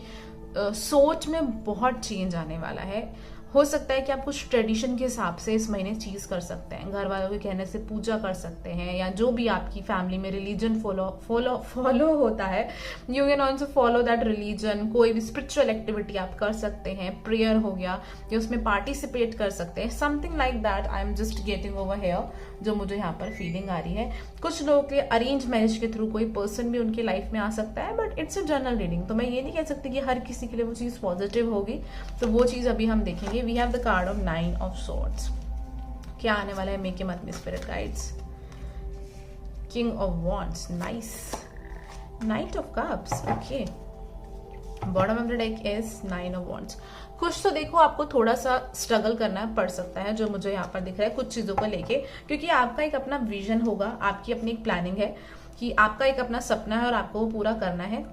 सोच में बहुत चेंज आने वाला है. हो सकता है कि आप कुछ ट्रेडिशन के हिसाब से इस महीने चीज कर सकते हैं, घर वालों के कहने से पूजा कर सकते हैं, या जो भी आपकी फैमिली में रिलीजन फॉलो होता है, you can also follow that religion. कोई भी स्पिरिचुअल एक्टिविटी आप कर सकते हैं, प्रेयर हो गया, या उसमें पार्टिसिपेट कर सकते हैं, something like that. I am just getting over here, जो मुझे यहाँ पर फीलिंग आ रही है. कुछ लोगों के अरेंज मैरिज के थ्रू कोई पर्सन भी उनकी लाइफ में आ सकता है, but it's a general reading, तो मैं ये नहीं कह सकती कि हर किसी के लिए वो चीज पॉजिटिव होगी. तो वो चीज अभी हम देखेंगे. We have the card of 9 of Swords. क्या आने वाला है मे के मंथ में spirit guides? King of wands, nice. Night of cups, okay. Bottom of the deck is 9 of Wands. कुछ तो देखो आपको थोड़ा सा स्ट्रगल करना पड़ सकता है, जो मुझे यहाँ पर दिख रहा है कुछ चीजों को लेके, क्योंकि आपका एक अपना विजन होगा, आपकी अपनी एक प्लानिंग है कि आपका एक अपना सपना है और आपको वो पूरा करना है.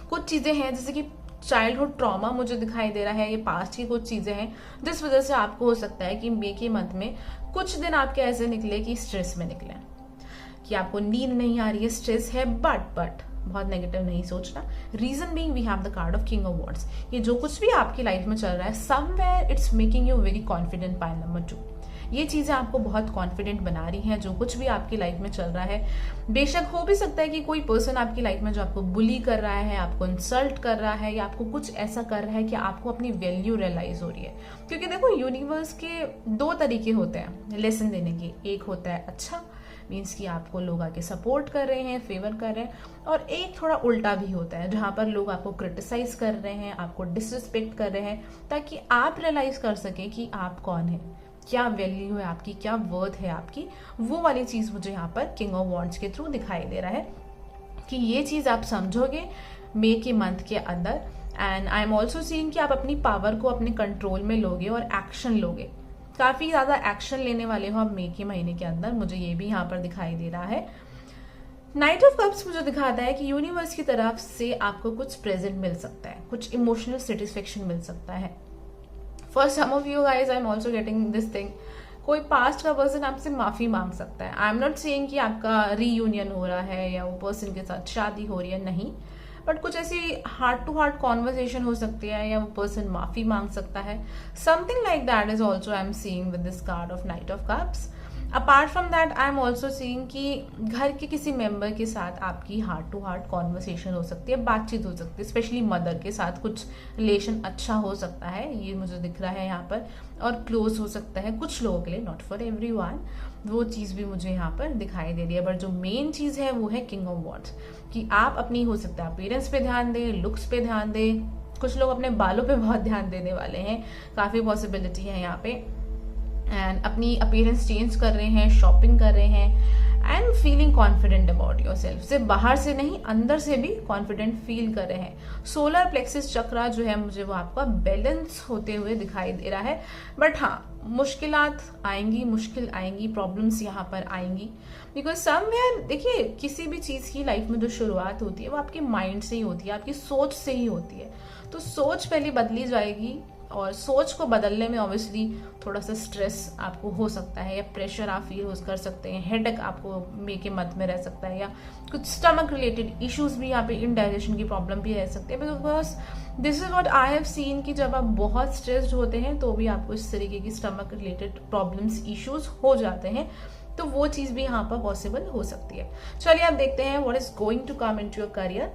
कुछ चीजें हैं जैसे कि चाइल्डहुड ट्रॉमा मुझे दिखाई दे रहा है, ये पास्ट की कुछ चीजें हैं जिस वजह से आपको हो सकता है कि मे के मंथ में कुछ दिन आपके ऐसे निकले कि स्ट्रेस में निकले, कि आपको नींद नहीं आ रही है, स्ट्रेस है, बट बहुत नेगेटिव नहीं सोचना. Reason being we have the card of king of wands. ये जो कुछ भी आपकी लाइफ में चल रहा है, somewhere it's making you very confident. Pile number 2, ये चीजें आपको बहुत कॉन्फिडेंट बना रही हैं. जो कुछ भी आपकी लाइफ में चल रहा है, बेशक हो भी सकता है कि कोई पर्सन आपकी लाइफ में जो आपको बुली कर रहा है, आपको इंसल्ट कर रहा है, या आपको कुछ ऐसा कर रहा है कि आपको अपनी वैल्यू रियलाइज हो रही है. क्योंकि देखो यूनिवर्स के 2 तरीके होते हैं लेसन देने के. एक होता है अच्छा, मीन्स कि आपको लोग आके सपोर्ट कर रहे हैं, फेवर कर रहे हैं, और एक थोड़ा उल्टा भी होता है जहां पर लोग आपको क्रिटिसाइज कर रहे हैं, आपको डिसरिस्पेक्ट कर रहे हैं, ताकि आप रियलाइज कर सके कि आप कौन है, क्या वैल्यू है आपकी, क्या वर्थ है आपकी. वो वाली चीज मुझे यहाँ पर किंग ऑफ वॉन्ड्स के थ्रू दिखाई दे रहा है कि ये चीज आप समझोगे मे के मंथ के अंदर. And I am also seeing कि आप अपनी पावर को अपने कंट्रोल में लोगे और एक्शन लोगे. काफी ज्यादा एक्शन लेने वाले हो आप मे के महीने के अंदर, मुझे ये भी यहाँ पर दिखाई दे रहा है. नाइट ऑफ कप्स मुझे दिखाता है कि यूनिवर्स की तरफ से आपको कुछ प्रेजेंट मिल सकता है, कुछ इमोशनल सेटिस्फेक्शन मिल सकता है. For some of you guys I am also getting this thing, कोई पास्ट का पर्सन आपसे माफी मांग सकता है. आई एम नॉट सेइंग कि आपका रीयूनियन हो रहा है या वो पर्सन के साथ शादी हो रही है, नहीं, बट कुछ ऐसी हार्ट टू हार्ट कॉन्वर्सेशन हो सकती है, या वो पर्सन माफी मांग सकता है. Something like that is also I am seeing with this card of night of cups. Apart from that I am also seeing कि घर के किसी मेंबर के साथ आपकी हार्ट टू हार्ट कॉन्वर्सेशन हो सकती है, बातचीत हो सकती है, स्पेशली मदर के साथ कुछ रिलेशन अच्छा हो सकता है, ये मुझे दिख रहा है यहाँ पर, और क्लोज हो सकता है कुछ लोगों के लिए, नॉट फॉर एवरीवन. वो चीज भी मुझे यहाँ पर दिखाई दे रही है. बट जो मेन चीज है वो है किंग ऑफ वॉन्ड्स, कि आप अपनी हो सकता है अपीयरेंस पे ध्यान दें, लुक्स पे ध्यान दें. कुछ लोग अपने बालों पे बहुत ध्यान देने वाले हैं, काफी पॉसिबिलिटी है यहाँ पे. एंड अपनी अपीयरेंस चेंज कर रहे हैं, शॉपिंग कर रहे हैं, and feeling confident about your self. सिर्फ बाहर से नहीं, अंदर से भी कॉन्फिडेंट फील कर रहे हैं. सोलर प्लेक्सिस चक्रा जो है मुझे वो आपका बैलेंस होते हुए दिखाई दे रहा है. बट हाँ, मुश्किलात आएंगी, मुश्किल आएंगी, प्रॉब्लम्स यहाँ पर आएंगी, बिकॉज समवेयर देखिए किसी भी चीज की लाइफ में जो शुरुआत होती है वो आपके माइंड से ही होती है, आपकी सोच से ही होती है. तो सोच पहले बदली जाएगी, और सोच को बदलने में ऑब्वियसली थोड़ा सा स्ट्रेस आपको हो सकता है, या प्रेशर आप फील कर सकते हैं, हेडेक आपको मे के मंथ में रह सकता है, या कुछ स्टमक रिलेटेड इश्यूज भी, यहाँ पे इनडाइजेशन की प्रॉब्लम भी रह सकती है. Because this is what I have seen कि जब आप बहुत स्ट्रेस्ड होते हैं तो भी आपको इस तरीके की स्टमक रिलेटेड प्रॉब्लम्स, इश्यूज हो जाते हैं. तो वो चीज भी यहाँ पर पॉसिबल हो सकती है. चलिए आप देखते हैं what is going to come into your career.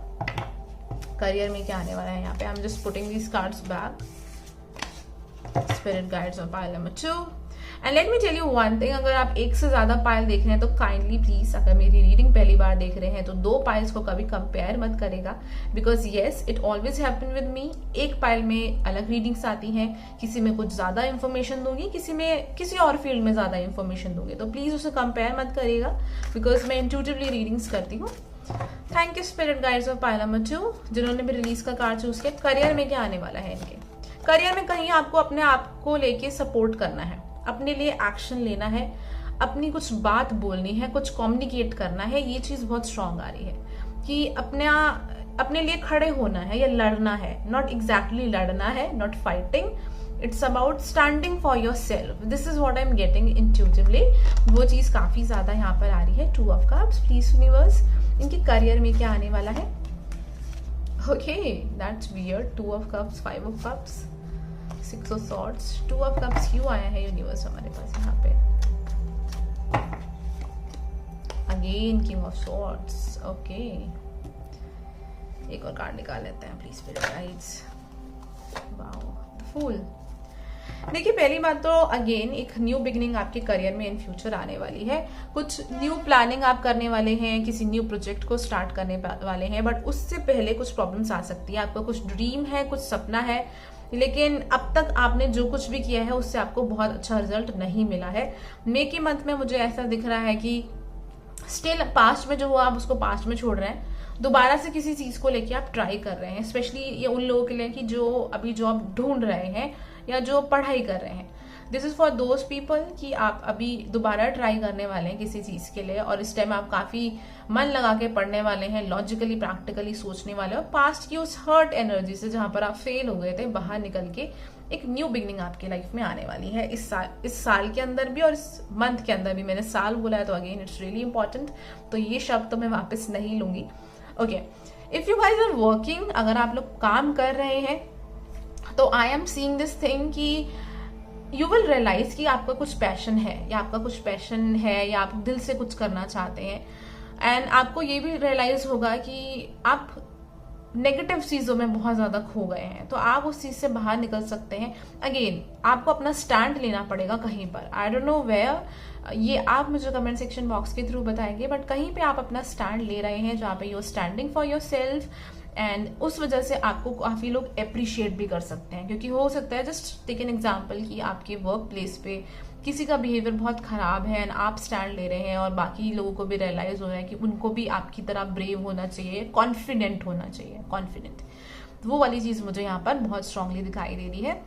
Career में क्या आने वाला है यहाँ पे. I am just putting these cards back. Spirit guides on pile number 2. And let me tell you one thing, अगर आप एक से ज्यादा पाइल देख रहे हैं तो काइंडली प्लीज, अगर मेरी रीडिंग पहली बार देख रहे हैं तो 2 पाइल्स को कभी कंपेयर मत करेगा, because yes it always happen with me. एक पाइल में अलग रीडिंग्स आती हैं, किसी में कुछ ज्यादा इन्फॉर्मेशन दूंगी, किसी में किसी और फील्ड में ज्यादा इन्फॉर्मेशन दूंगी, तो प्लीज उसे कंपेयर मत करिएगा, बिकॉज मैं इंट्यूटिवली रीडिंग्स करती हूँ. Thank you spirit guides of pile number 2, जिन्होंने भी रिलीज का कार्ड चूज किया. करियर में क्या आने वाला है इनके. करियर में कहीं आपको अपने आप को लेके सपोर्ट करना है, अपने लिए एक्शन लेना है, अपनी कुछ बात बोलनी है, कुछ कम्युनिकेट करना है, ये चीज बहुत स्ट्रांग आ रही है कि अपने लिए खड़े होना है या लड़ना है, नॉट एग्जैक्टली लड़ना है, not fighting, it's about standing for your self. This is what I am getting intuitively. वो चीज काफी ज्यादा यहाँ पर आ रही है. 2 ऑफ कप्स. प्लीज यूनिवर्स, इनके करियर में क्या आने वाला है? Okay, that's weird. 2 of cups, 5 of cups, 6 of swords. 2 of cups क्यों आया है यूनिवर्स हमारे पास यहाँ पे? Again king of swords. Okay, एक और कार्ड निकाल लेते हैं please spirit guides. Wow, the fool. देखिए, पहली बात तो अगेन एक न्यू बिगिनिंग आपके करियर में इन फ्यूचर आने वाली है. कुछ न्यू प्लानिंग आप करने वाले हैं, किसी न्यू प्रोजेक्ट को स्टार्ट करने वाले हैं, बट उससे पहले कुछ प्रॉब्लम्स आ सकती है. आपका कुछ ड्रीम है, कुछ सपना है, लेकिन अब तक आपने जो कुछ भी किया है उससे आपको बहुत अच्छा रिजल्ट नहीं मिला है. मे के मंथ में मुझे ऐसा दिख रहा है कि स्टिल पास्ट में जो हुआ आप उसको पास्ट में छोड़ रहे हैं, दोबारा से किसी चीज को लेके आप ट्राई कर रहे हैं. स्पेशली ये उन लोगों के लिए कि जो अभी जॉब ढूंढ रहे हैं या जो पढ़ाई कर रहे हैं. This is for those people कि आप अभी दोबारा ट्राई करने वाले हैं किसी चीज के लिए, और इस टाइम आप काफी मन लगा के पढ़ने वाले हैं, लॉजिकली प्रैक्टिकली सोचने वाले हो. पास्ट की उस हर्ट एनर्जी से जहां पर आप फेल हो गए थे, बाहर निकल के एक न्यू बिगनिंग आपकी लाइफ में आने वाली है इस साल के अंदर भी और इस मंथ के अंदर भी. मैंने साल बोला है तो अगेन इट्स रियली इंपॉर्टेंट, तो ये शब्द तो मैं वापस नहीं लूंगी. Okay, if you guys are working, अगर आप लोग काम कर रहे हैं तो I am seeing this thing कि यू विल रियलाइज कि आपका कुछ पैशन है या आप दिल से कुछ करना चाहते हैं. एंड आपको ये भी रियलाइज होगा कि आप नेगेटिव चीजों में बहुत ज्यादा खो गए हैं, तो आप उस चीज से बाहर निकल सकते हैं. अगेन आपको अपना स्टैंड लेना पड़ेगा कहीं पर. आई डोंट नो वेयर, ये आप मुझे कमेंट सेक्शन बॉक्स के थ्रू बताएंगे, बट कहीं पे आप अपना स्टैंड ले रहे हैं जहाँ पे you are standing for yourself. And उस वजह से आपको काफी लोग अप्रिशिएट भी कर सकते हैं, क्योंकि हो सकता है, जस्ट टेक एन एग्जाम्पल, कि आपके वर्क प्लेस पे किसी का बिहेवियर बहुत खराब है एंड आप स्टैंड ले रहे हैं, और बाकी लोगों को भी रियलाइज हो रहा है कि उनको भी आपकी तरह ब्रेव होना चाहिए, कॉन्फिडेंट होना चाहिए. कॉन्फिडेंट, वो वाली चीज मुझे यहाँ पर बहुत स्ट्रांगली दिखाई दे रही है.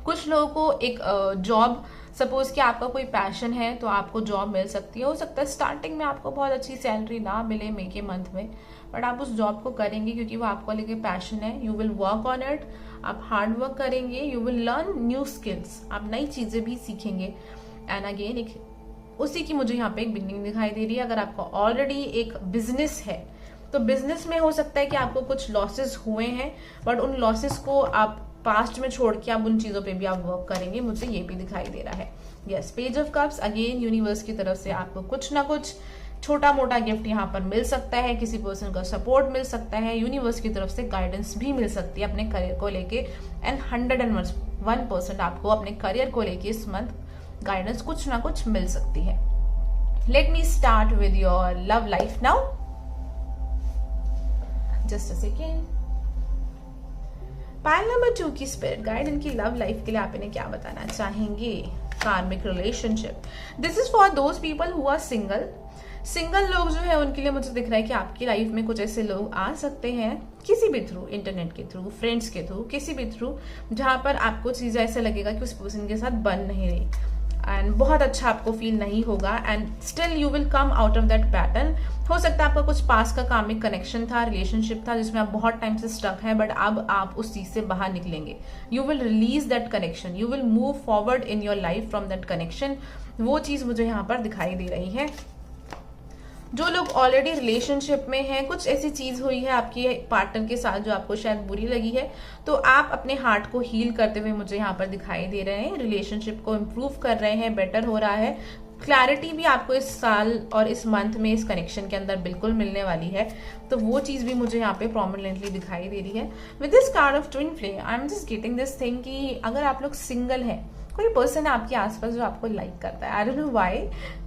कुछ लोगों को एक जॉब, सपोज कि आपका कोई पैशन है तो आपको जॉब मिल सकती है. हो सकता है स्टार्टिंग में आपको बहुत अच्छी सैलरी ना मिले मे के मंथ में, बट आप उस जॉब को करेंगे क्योंकि वो आपको लेके पैशन है. You will work on it, आप हार्ड वर्क करेंगे, you will learn new skills, आप नई चीजें भी सीखेंगे. एंड अगेन एक उसी की मुझे यहाँ पे एक बिगिनिंग दिखाई दे रही है. अगर आपका ऑलरेडी एक बिजनेस है तो बिजनेस में हो सकता है कि आपको कुछ लॉसेस हुए हैं, बट उन लॉसेस को आप पास्ट में छोड़ के आप उन चीजों पे भी आप वर्क करेंगे. मुझे ये भी दिखाई दे रहा है. Yes, page of cups. Again universe की तरफ से आपको कुछ ना कुछ छोटा मोटा गिफ्ट यहाँ पर मिल सकता है, किसी पर्सन का सपोर्ट मिल सकता है, यूनिवर्स की तरफ से गाइडेंस भी मिल सकती है अपने करियर को लेके. एंड 101% आपको अपने करियर को लेके इस मंथ गाइडेंस कुछ ना कुछ मिल सकती है. Let me start with your love life now. Just a second. Pile number 2 की स्पिरिट गाइड, इनकी लव लाइफ के लिए आप इन्हें क्या बताना चाहेंगे? Karmic relationship. This is for those people who are single. Single लोग जो है उनके लिए मुझे दिख रहा है कि आपकी लाइफ में कुछ ऐसे लोग आ सकते हैं, किसी भी थ्रू, इंटरनेट के थ्रू, फ्रेंड्स के थ्रू, किसी भी थ्रू, जहां पर आपको चीजें ऐसा लगेगा कि उस पर्सन के साथ बन नहीं रही एंड बहुत अच्छा आपको फील नहीं होगा. And still you will come out of that pattern. हो सकता है आपका कुछ पास का कामिक कनेक्शन था, रिलेशनशिप था, जिसमें आप बहुत टाइम से स्टक है, बट अब आप उस चीज से बाहर निकलेंगे. You will release that connection, you will move forward in your life from that connection. वो चीज मुझे यहाँ पर दिखाई दे रही है. जो लोग ऑलरेडी रिलेशनशिप में हैं, कुछ ऐसी चीज हुई है आपकी पार्टनर के साथ जो आपको शायद बुरी लगी है, तो आप अपने हार्ट को हील करते हुए मुझे यहाँ पर दिखाई दे रहे हैं. रिलेशनशिप को इम्प्रूव कर रहे हैं, बेटर हो रहा है. क्लैरिटी भी आपको इस साल और इस मंथ में इस कनेक्शन के अंदर बिल्कुल मिलने वाली है, तो वो चीज भी मुझे यहाँ पे प्रोमिनेंटली दिखाई दे रही है. With this card of twin flame, I am just getting this thing कि अगर आप लोग सिंगल हैं, कोई पर्सन है आपके आसपास जो आपको लाइक करता है. I don't know why,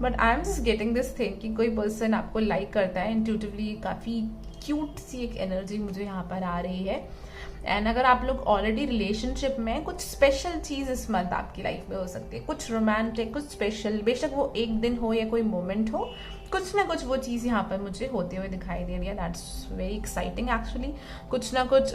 but I am just getting this thing कि कोई पर्सन आपको लाइक करता है. इंट्यूटिवली काफी क्यूट सी एक एनर्जी मुझे यहाँ पर आ रही है. एंड अगर आप लोग ऑलरेडी रिलेशनशिप में, कुछ स्पेशल चीज इस मंथ आपकी लाइफ में हो सकती है, कुछ रोमांटिक, कुछ स्पेशल, बेशक वो एक दिन हो या कोई मोमेंट हो, कुछ ना कुछ वो चीज यहाँ पर मुझे होते हुए दिखाई दे रही है. That's very exciting actually. कुछ ना कुछ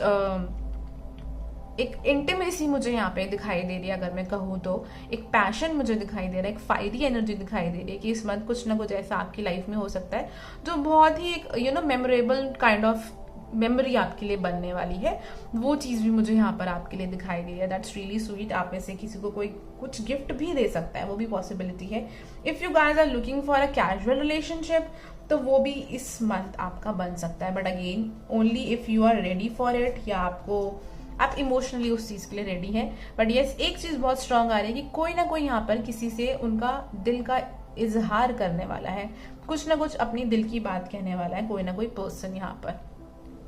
एक इंटीमेसी मुझे यहाँ पे दिखाई दे रही है, अगर मैं कहूँ तो एक पैशन मुझे दिखाई दे रहा है, एक फायरी एनर्जी दिखाई दे रही है कि इस मंथ कुछ ना कुछ ऐसा आपकी लाइफ में हो सकता है जो बहुत ही एक मेमोरेबल काइंड ऑफ मेमोरी आपके लिए बनने वाली है। वो चीज भी मुझे यहाँ पर आपके लिए दिखाई दे रही है। That's really sweet. आप में से किसी को कोई कुछ गिफ्ट भी दे सकता है, वो भी पॉसिबिलिटी है। If you guys are looking for a casual relationship तो वो भी इस मंथ आपका बन सकता है, but again only if you are ready for it, या आप इमोशनली उस चीज के लिए रेडी हैं। बट यस, एक चीज बहुत स्ट्रांग आ रही है कि कोई ना कोई यहाँ पर किसी से उनका दिल का इजहार करने वाला है, कुछ ना कुछ अपनी दिल की बात कहने वाला है कोई ना कोई पर्सन यहाँ पर,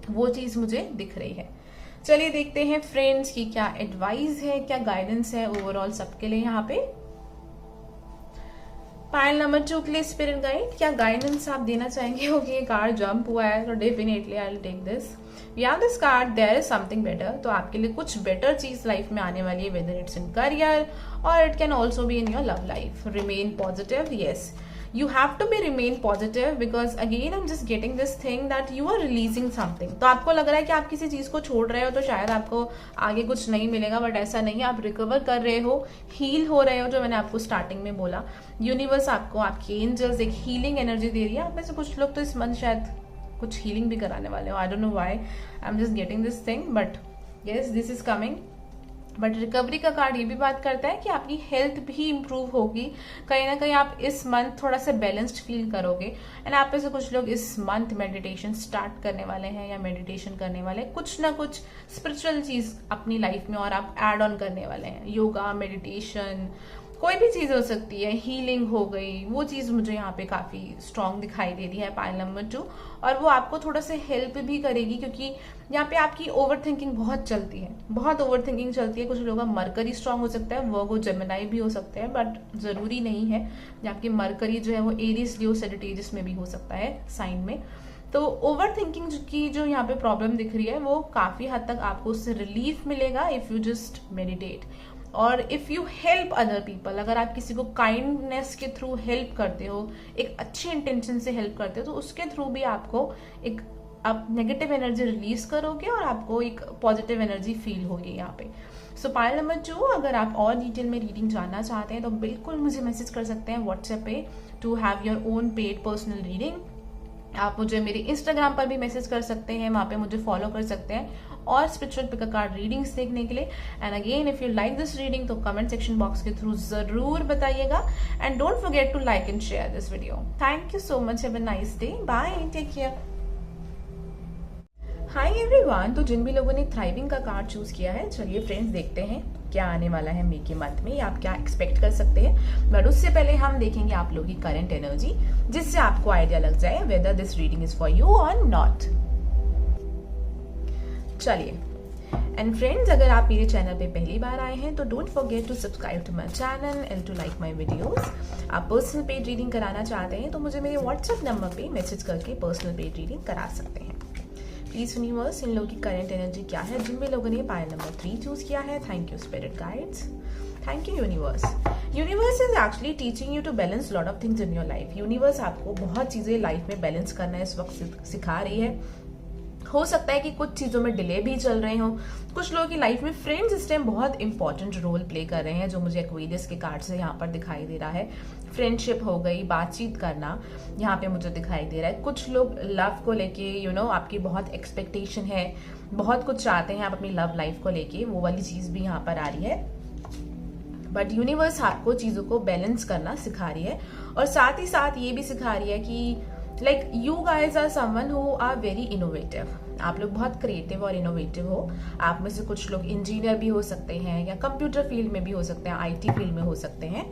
वो चीज मुझे दिख रही है। चलिए देखते हैं फ्रेंड्स की क्या एडवाइस है, क्या गाइडेंस है ओवरऑल सबके लिए यहाँ पे। पाइल नंबर 2 के लिए स्पिरिट गाइड क्या गाइडेंस आप देना चाहेंगे? ओके, ये कार्ड जंप हुआ है तो definitely I will take this. We have this card, there is something better. तो आपके लिए कुछ बेटर चीज लाइफ में आने वाली है, वेदर इट्स इन करियर और it can also be in your love life. Remain positive, yes, you have to be remain positive because again I'm just getting this thing that you are releasing something। तो आपको लग रहा है कि आप किसी चीज को छोड़ रहे हो तो शायद आपको आगे कुछ नहीं मिलेगा, बट ऐसा नहीं है। आप रिकवर कर रहे हो, हील हो रहे हो, जो मैंने आपको स्टार्टिंग में बोला। यूनिवर्स आपको, आपके एंजल्स एक हीलिंग एनर्जी दे रही है। आप में से कुछ लोग तो इस मंथ शायद कुछ हीलिंग भी कराने वाले हो। I don't know why I am just getting this thing, but yes this is coming. But recovery का कार्ड ये भी बात करता है कि आपकी हेल्थ भी इंप्रूव होगी। कहीं ना कहीं आप इस मंथ थोड़ा सा बैलेंस्ड फील करोगे। एंड आप में से कुछ लोग इस मंथ मेडिटेशन स्टार्ट करने वाले हैं या मेडिटेशन करने वाले हैं, कुछ ना कुछ स्पिरिचुअल चीज अपनी लाइफ में और आप एड ऑन करने वाले हैं। योगा, मेडिटेशन, कोई भी चीज हो सकती है, हीलिंग हो गई, वो चीज मुझे यहाँ पे काफी स्ट्रांग दिखाई दे रही है पाइल नंबर 2। और वो आपको थोड़ा सा हेल्प भी करेगी क्योंकि यहाँ पे आपकी ओवर थिंकिंग बहुत चलती है, बहुत ओवर थिंकिंग चलती है। कुछ लोगों का मरकरी स्ट्रांग हो सकता है, वर्गो जेमिनी भी हो सकते हैं, बट जरूरी नहीं है। आपकी मरकरी जो है वो एरीज, लियो, सजिटेरियस में भी हो सकता है साइन में। तो ओवर थिंकिंग की जो यहाँ पे प्रॉब्लम दिख रही है वो काफी हद तक आपको उससे रिलीफ मिलेगा इफ यू जस्ट मेडिटेट और if you help other people. अगर आप किसी को काइंडनेस के थ्रू हेल्प करते हो, एक अच्छे इंटेंशन से हेल्प करते हो, तो उसके थ्रू भी आपको एक आप नेगेटिव एनर्जी रिलीज करोगे और आपको एक पॉजिटिव एनर्जी फील होगी यहाँ पे। सो पाइल नंबर 2, अगर आप और डिटेल में रीडिंग जानना चाहते हैं तो बिल्कुल मुझे मैसेज कर सकते हैं व्हाट्सएप पे to have your own paid personal reading. आप मुझे मेरे इंस्टाग्राम पर भी मैसेज कर सकते हैं, वहां पे मुझे फॉलो कर सकते हैं और स्पिरिचुअल पिक कार्ड रीडिंग्स देखने के लिए। And again if you like this reading तो कमेंट सेक्शन बॉक्स के थ्रू जरूर बताइएगा। And don't forget to like and share this video. Thank you so much, have a nice day, bye, take care. Hi everyone, तो जिन भी लोगों ने thriving का कार्ड चूज किया है, चलिए फ्रेंड्स देखते हैं क्या आने वाला है मई के मंथ में, आप क्या एक्सपेक्ट कर सकते हैं। बट उससे पहले हम देखेंगे आप लोगों की करंट एनर्जी, जिससे आपको आइडिया लग जाए whether this reading is for you और नॉट। चलिए, एंड फ्रेंड्स अगर आप मेरे चैनल पे पहली बार आए हैं तो don't forget to subscribe to my channel and to like my videos. आप पर्सनल पेड रीडिंग कराना चाहते हैं तो मुझे मेरे व्हाट्सएप नंबर पे मैसेज करके पर्सनल पेड रीडिंग करा सकते हैं। प्लीज यूनिवर्स, इन लोगों की करंट एनर्जी क्या है? जिन भी लोगों ने पाइल नंबर 3 चूज किया है, thank you spirit guides, thank you universe. Universe is actually teaching you to balance lot of things in your life. Universe आपको बहुत चीजें लाइफ में बैलेंस करना इस वक्त सिखा रही है। हो सकता है कि कुछ चीजों में डिले भी चल रहे हो। कुछ लोगों की लाइफ में फ्रेंड्स इस टाइम बहुत इंपॉर्टेंट रोल प्ले कर रहे हैं, जो मुझे एक्वेरियस के कार्ड से यहाँ पर दिखाई दे रहा है। फ्रेंडशिप हो गई, बातचीत करना यहाँ पे मुझे दिखाई दे रहा है। कुछ लोग लव को लेके आपकी बहुत एक्सपेक्टेशन है, बहुत कुछ चाहते हैं आप अपनी लव लाइफ को लेके, वो वाली चीज भी यहाँ पर आ रही है। बट यूनिवर्स आपको चीजों को बैलेंस करना सिखा रही है और साथ ही साथ ये भी सिखा रही है कि like you guys are someone who are very innovative. आप लोग बहुत क्रिएटिव और इनोवेटिव हो। आप में से कुछ लोग इंजीनियर भी हो सकते हैं या कंप्यूटर फील्ड में भी हो सकते हैं, आईटी फील्ड में हो सकते हैं।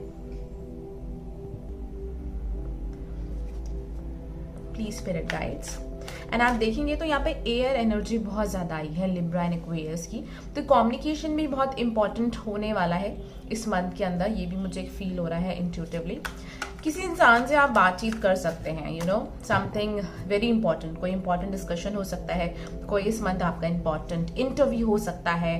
Please spirit guides. एंड आप देखेंगे तो यहाँ पे एयर एनर्जी बहुत ज्यादा आई है लिब्रा एंड एक्वेरियस की, तो कम्युनिकेशन भी बहुत इंपॉर्टेंट होने वाला है इस मंथ के अंदर। ये भी मुझे एक फील हो रहा है इंट्यूटिवली। किसी इंसान से आप बातचीत कर सकते हैं, समथिंग वेरी इंपॉर्टेंट, कोई इंपॉर्टेंट डिस्कशन हो सकता है, कोई इस मंथ आपका इंपॉर्टेंट इंटरव्यू हो सकता है,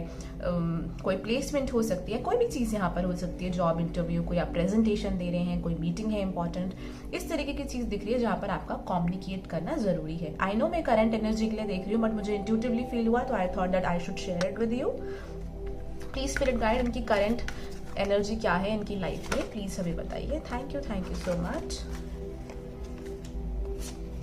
कोई प्लेसमेंट हो सकती है, कोई भी चीज यहाँ पर हो सकती है, जॉब इंटरव्यू, कोई आप प्रेजेंटेशन दे रहे हैं, कोई मीटिंग है इंपॉर्टेंट, इस तरीके की चीज दिख रही है जहाँ पर आपका कम्युनिकेट करना जरूरी है। आई नो मैं करंट एनर्जी के लिए देख रही हूँ, बट मुझे इंट्यूटिवली फील हुआ तो I thought that I should share it with you. Please spirit guide इनकी करंट एनर्जी क्या है इनकी लाइफ में, प्लीज हमें बताइए। Thank you so much.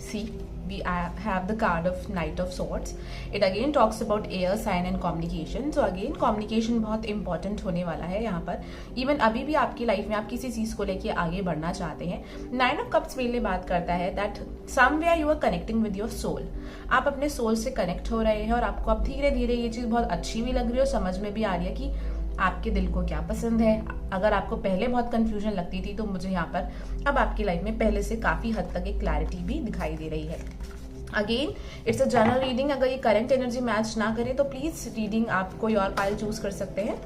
See we have the card of Knight of Swords. It again talks about air sign and communication. So again communication बहुत important होने वाला है यहाँ पर। इवन अभी भी आपकी लाइफ में आप किसी चीज को लेके आगे बढ़ना चाहते हैं। 9 of Cups मेरे लिए बात करता है that somewhere you are connecting with your soul. आप अपने सोल से कनेक्ट हो रहे हैं और आपको अब धीरे धीरे ये चीज बहुत अच्छी भी लग रही है और समझ में भी आ रही है कि आपके दिल को क्या पसंद है। अगर आपको पहले बहुत कंफ्यूजन लगती थी तो मुझे यहाँ पर अब आपकी लाइफ में पहले से काफी हद तक एक क्लैरिटी भी दिखाई दे रही है। Again it's a general reading, अगर ये करंट एनर्जी मैच ना करे तो प्लीज रीडिंग आप कोई और पाइल चूज कर सकते हैं।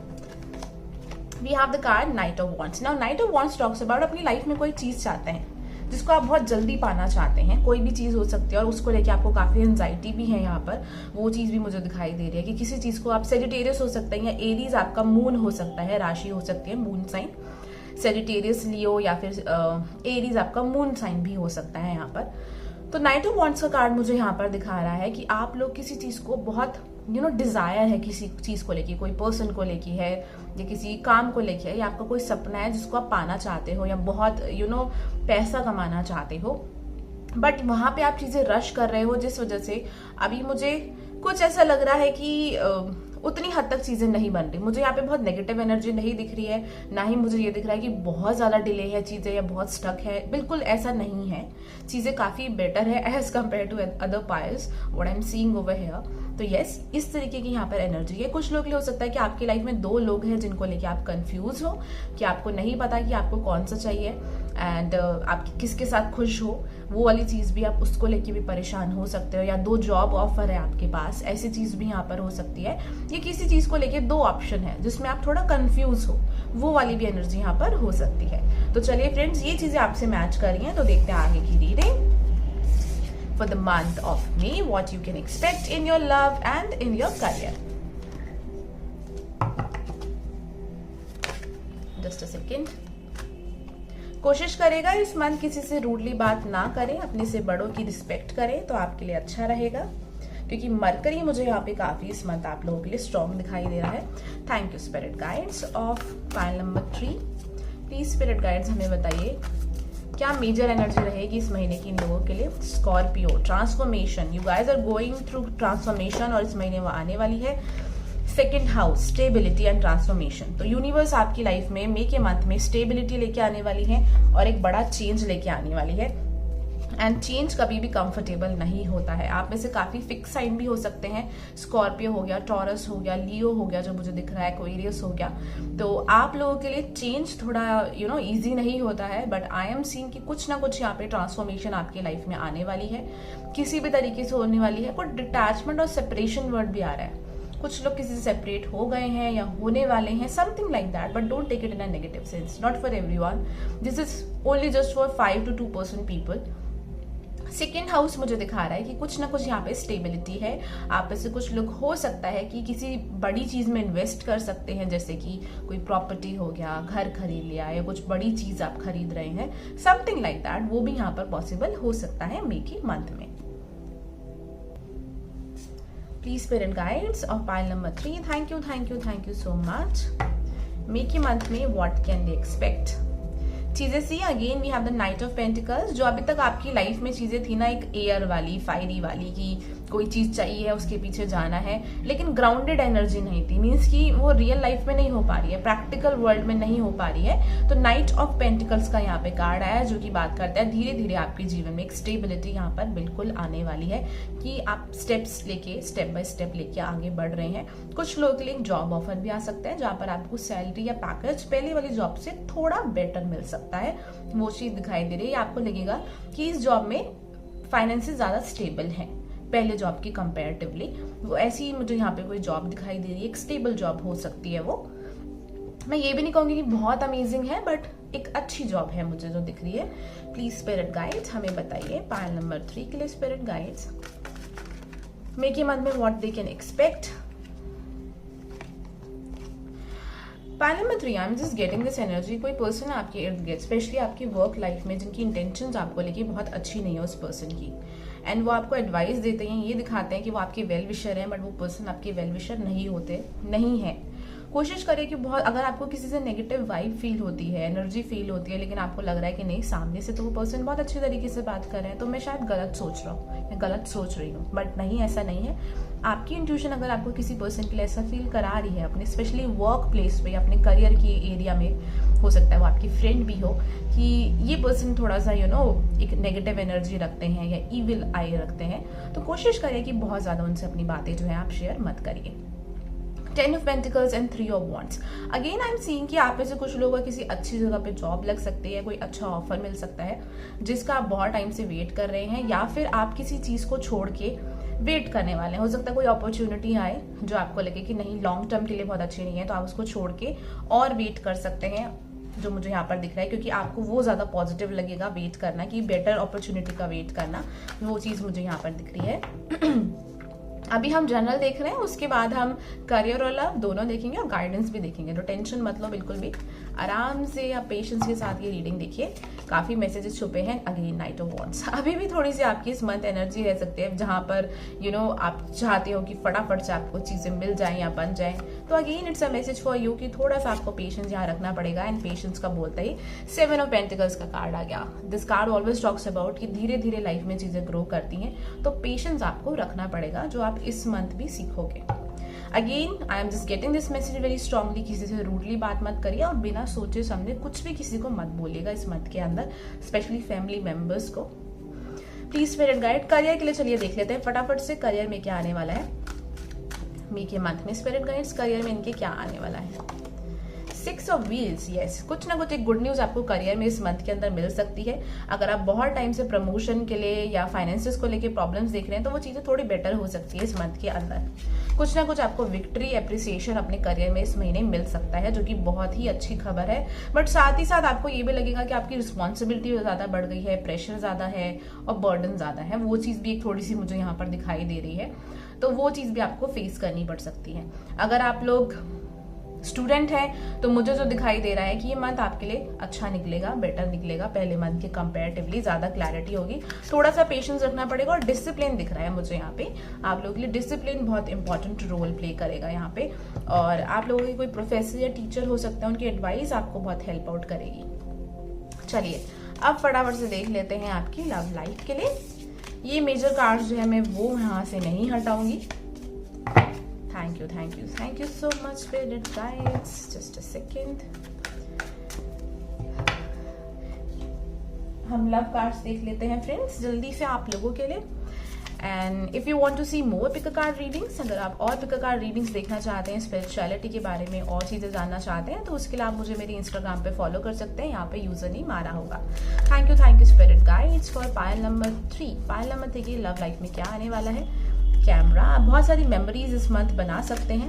We have the card knight of wands. Now knight of wands talks about अपनी लाइफ में कोई चीज चाहते हैं जिसको आप बहुत जल्दी पाना चाहते हैं। कोई भी चीज हो सकती है और उसको लेके आपको काफी एंजाइटी भी है यहाँ पर, वो चीज भी मुझे दिखाई दे रही है कि किसी चीज को आप सेजिटेरियस हो सकते हैं या एरीज आपका मून हो सकता है, राशि हो सकती है मून साइन, सेजिटेरियस लियो या फिर एरीज आपका मून साइन भी हो सकता है यहाँ पर। तो नाइट ऑफ वॉन्ड्स का कार्ड मुझे यहाँ पर दिखा रहा है कि आप लोग किसी चीज को बहुत डिजायर है, किसी चीज को लेके, कोई पर्सन को लेके है या किसी काम को लेके है या आपका कोई सपना है जिसको आप पाना चाहते हो या बहुत पैसा कमाना चाहते हो, बट वहां पे आप चीजें रश कर रहे हो जिस वजह से अभी मुझे कुछ ऐसा लग रहा है कि उतनी हद तक चीजें नहीं बन रही। मुझे यहाँ पे बहुत नेगेटिव एनर्जी नहीं दिख रही है, ना ही मुझे ये दिख रहा है कि बहुत ज्यादा डिले है चीजें या बहुत स्टक है, बिल्कुल ऐसा नहीं है। चीजें काफी बेटर है as compared to other piles what I am seeing over here. तो यस, इस तरीके की यहाँ पर एनर्जी है। कुछ लोग हो सकता है कि आपकी लाइफ में 2 लोग हैं जिनको लेके आप कंफ्यूज हो, कि आपको नहीं पता कि आपको कौन सा चाहिए एंड आप किसके साथ खुश हो, वो वाली चीज भी आप उसको लेके भी परेशान हो सकते हो। या 2 जॉब ऑफर है आपके पास, ऐसी चीज भी यहाँ पर हो सकती है। ये किसी चीज को लेके 2 ऑप्शन है जिसमें आप थोड़ा कंफ्यूज हो, वो वाली भी एनर्जी यहाँ पर हो सकती है। तो चलिए फ्रेंड्स, ये चीजें आपसे मैच कर रही हैं तो देखते हैं आगे की reading for the month of May, what you can expect in your love and in your career. Just a second. कोशिश करेगा इस मंथ किसी से रूडली बात ना करें, अपने से बड़ों की रिस्पेक्ट करें तो आपके लिए अच्छा रहेगा, क्योंकि मरकरी मुझे यहाँ पे काफी इस मंथ आप लोगों के लिए स्ट्रॉन्ग दिखाई दे रहा है। Thank you spirit guides of pile number 3। Please spirit guides हमें बताइए क्या मेजर एनर्जी रहेगी इस महीने की इन लोगों के लिए। Scorpio, transformation, you guys are going through transformation और इस महीने वो आने वाली है। Second house, stability and transformation. तो यूनिवर्स आपकी लाइफ में मे के मंथ में स्टेबिलिटी लेके आने वाली है और एक बड़ा चेंज लेके आने वाली है। एंड चेंज कभी भी कंफर्टेबल नहीं होता है। आप में से काफी फिक्स साइन भी हो सकते हैं, स्कॉर्पियो हो गया, टॉरस हो गया, लियो हो गया जो मुझे दिख रहा है, एक्वेरियस हो गया। तो आप लोगों के लिए चेंज थोड़ा इजी नहीं होता है, बट आई एम सीइंग कि कुछ ना कुछ यहाँ पे ट्रांसफॉर्मेशन आपकी लाइफ में आने वाली है, किसी भी तरीके से होने वाली है। कुछ डिटैचमेंट और सेपरेशन वर्ड भी आ रहा है, कुछ लोग किसी से सेपरेट हो गए हैं या होने वाले हैं, something like that, but don't take it in a negative sense, not for everyone, this is only just for 5 to 2% people. Second house मुझे दिखा रहा है कि कुछ ना कुछ यहाँ पे स्टेबिलिटी है। आप में से कुछ लोग हो सकता है कि किसी बड़ी चीज में इन्वेस्ट कर सकते हैं, जैसे कि कोई प्रॉपर्टी हो गया, घर खरीद लिया या कुछ बड़ी चीज आप खरीद रहे हैं, समथिंग लाइक दैट, वो भी यहाँ पर पॉसिबल हो सकता है मे के मंथ में। Please spirit guides of pile number 3, thank you so much. May के मंथ में व्हाट कैन दे एक्सपेक्ट चीजें। See again we have the knight of pentacles. जो अभी तक आपकी लाइफ में चीजें थी ना, एक एयर वाली, फायरी वाली, कि कोई चीज चाहिए है उसके पीछे जाना है, लेकिन ग्राउंडेड एनर्जी नहीं थी, मीन्स कि वो रियल लाइफ में नहीं हो पा रही है, प्रैक्टिकल वर्ल्ड में नहीं हो पा रही है। तो नाइट ऑफ पेंटिकल्स का यहाँ पे कार्ड आया है जो कि बात करता है धीरे धीरे आपके जीवन में एक स्टेबिलिटी यहाँ पर बिल्कुल आने वाली है, कि आप स्टेप्स लेके, स्टेप बाय स्टेप लेके आगे बढ़ रहे हैं। कुछ लोगों के लिए एक जॉब ऑफर भी आ सकता है जहां पर आपको सैलरी या पैकेज पहले वाली जॉब से थोड़ा बेटर मिल सकता है, वो चीज दिखाई दे रही है। आपको लगेगा कि इस जॉब में फाइनेंसेस ज्यादा स्टेबल हैं पहले जॉब की कंपैरेटिवली, वो ऐसी ही मुझे यहाँ पे कोई जॉब दिखाई दे रही है, एक स्टेबल जॉब हो सकती है वो। मैं ये भी नहीं कहूंगी कि बहुत अमेजिंग है, बट एक अच्छी जॉब है मुझे जो दिख रही है। प्लीज स्पिरिट गाइड्स हमें बताइए पाइल नंबर 3 के लिए स्पिरिट गाइड्स मे के मंथ में what they can expect. Pile number 3, I am just getting this energy, कोई पर्सन है आपके इर्द गिर्द, स्पेशली आपकी वर्क लाइफ में, जिनकी इंटेंशंस आपको लेके बहुत अच्छी नहीं है उस पर्सन की, एंड वो आपको एडवाइस देते हैं, ये दिखाते हैं कि वो आपके वेल विशर हैं, बट वो पर्सन आपके वेल विशर नहीं है। कोशिश करें कि बहुत, अगर आपको किसी से नेगेटिव वाइब फील होती है, एनर्जी फील होती है, लेकिन आपको लग रहा है कि नहीं सामने से तो वो पर्सन बहुत अच्छे तरीके से बात कर रहे हैं, तो मैं शायद गलत सोच रहा हूँ या गलत सोच रही हूँ, बट नहीं, ऐसा नहीं है। आपकी इंट्यूशन अगर आपको किसी पर्सन के लिए ऐसा फील करा रही है, अपने स्पेशली वर्क प्लेस पे, अपने करियर की एरिया में, हो सकता है वो आपकी फ्रेंड भी हो, कि ये पर्सन थोड़ा सा एक नेगेटिव एनर्जी रखते हैं या ईविल आई रखते हैं, तो कोशिश करें कि बहुत ज़्यादा उनसे अपनी बातें जो है आप शेयर मत करिए। 10 of Pentacles and 3 of Wands। Again I am seeing कि आप में से कुछ लोगों का किसी अच्छी जगह पे जॉब लग सकती है, कोई अच्छा ऑफर मिल सकता है जिसका आप बहुत टाइम से वेट कर रहे हैं, या फिर आप किसी चीज़ को छोड़ के वेट करने वाले हैं। हो सकता है कोई अपॉर्चुनिटी आए जो आपको लगे कि नहीं लॉन्ग टर्म के लिए बहुत अच्छी नहीं है, तो आप उसको छोड़ के और वेट कर सकते हैं, जो मुझे यहाँ पर दिख रहा है, क्योंकि आपको वो ज़्यादा पॉजिटिव लगेगा वेट करना, कि बेटर अपॉर्चुनिटी का वेट करना, वो चीज़ मुझे यहाँ पर दिख रही है। अभी हम जनरल देख रहे हैं, उसके बाद हम करियर और लव दोनों देखेंगे और गाइडेंस भी देखेंगे, तो टेंशन मत लो बिल्कुल भी, आराम से या पेशेंस के साथ ये रीडिंग देखिए। काफ़ी मैसेजेस छुपे हैं। अगेन नाइट ऑफ वॉन्ड्स, अभी भी थोड़ी सी आपकी इस मंथ एनर्जी रह सकती है जहाँ पर आप चाहते हो कि फटाफट से आपको चीज़ें मिल जाएं या बन जाएं, तो again it's a message for you कि थोड़ा सा आपको पेशेंस यहाँ रखना पड़ेगा। एंड पेशेंस का बोलते ही 7 ऑफ पेंटिकल्स का कार्ड आ गया। This card always talks about कि धीरे धीरे लाइफ में चीज़ें ग्रो करती हैं, तो पेशेंस आपको रखना पड़ेगा, जो आप इस मंथ भी सीखोगे। Again I am just getting this message very strongly, किसी से रूडली बात मत करिए और बिना सोचे समझे कुछ भी किसी को मत बोलिएगा इस मंथ के अंदर, स्पेशली फैमिली मेंबर्स को। Please spirit guide. करियर के लिए चलिए देख लेते हैं फटाफट से करियर में क्या आने वाला है। मई के मंथ में स्पिरिट गाइड्स करियर में इनके क्या आने वाला है। 6 ऑफ व्हील्स, यस, कुछ ना कुछ एक गुड न्यूज आपको करियर में इस मंथ के अंदर मिल सकती है। अगर आप बहुत टाइम से प्रमोशन के लिए या फाइनेंसेस को लेके प्रॉब्लम्स देख रहे हैं, तो वो चीजें थोड़ी बेटर हो सकती है इस मंथ के अंदर। कुछ ना कुछ आपको विक्ट्री, एप्रिसिएशन अपने करियर में इस महीने मिल सकता है, जो कि बहुत ही अच्छी खबर है। बट साथ ही साथ आपको ये भी लगेगा कि आपकी रिस्पॉन्सिबिलिटी ज्यादा बढ़ गई है, प्रेशर ज्यादा है और बर्डन ज्यादा है। वो चीज भी एक थोड़ी सी मुझे यहाँ पर दिखाई दे रही है, तो वो चीज भी आपको फेस करनी पड़ सकती है। अगर आप लोग स्टूडेंट है तो मुझे जो दिखाई दे रहा है कि ये मंथ आपके लिए अच्छा निकलेगा, बेटर निकलेगा, पहले मंथ के कंपैरेटिवली ज्यादा क्लैरिटी होगी। थोड़ा सा पेशेंस रखना पड़ेगा और डिसिप्लिन दिख रहा है मुझे यहाँ पे। आप लोगों के लिए डिसिप्लिन बहुत इंपॉर्टेंट रोल प्ले करेगा यहाँ पे, और आप लोगों के कोई प्रोफेसर या टीचर हो सकता है, उनकी एडवाइस आपको बहुत हेल्प आउट करेगी। चलिए अब फटाफट से देख लेते हैं आपकी लव लाइफ के लिए। ये मेजर कार्ड्स जो है मैं वो यहाँ से नहीं हटाऊंगी। Thank you so much spirit guides. Just a second. हम लव कार्ड्स देख लेते हैं फ्रेंड्स जल्दी से आप लोगों के लिए। And if you want to see more pick card readings, अगर आप और पिक कार्ड रीडिंग्स देखना चाहते हैं, स्पिरिचुअलिटी के बारे में और चीजें जानना चाहते हैं, तो उसके लिए आप मुझे मेरी इंस्टाग्राम पे फॉलो कर सकते हैं। यहाँ पे यूजर नेम आ रहा होगा। Thank you spirit guides for pile number 3। Pile number 3 की लव लाइफ में क्या आने वाला है। कैमरा, आप बहुत सारी मेमोरीज इस मंथ बना सकते हैं।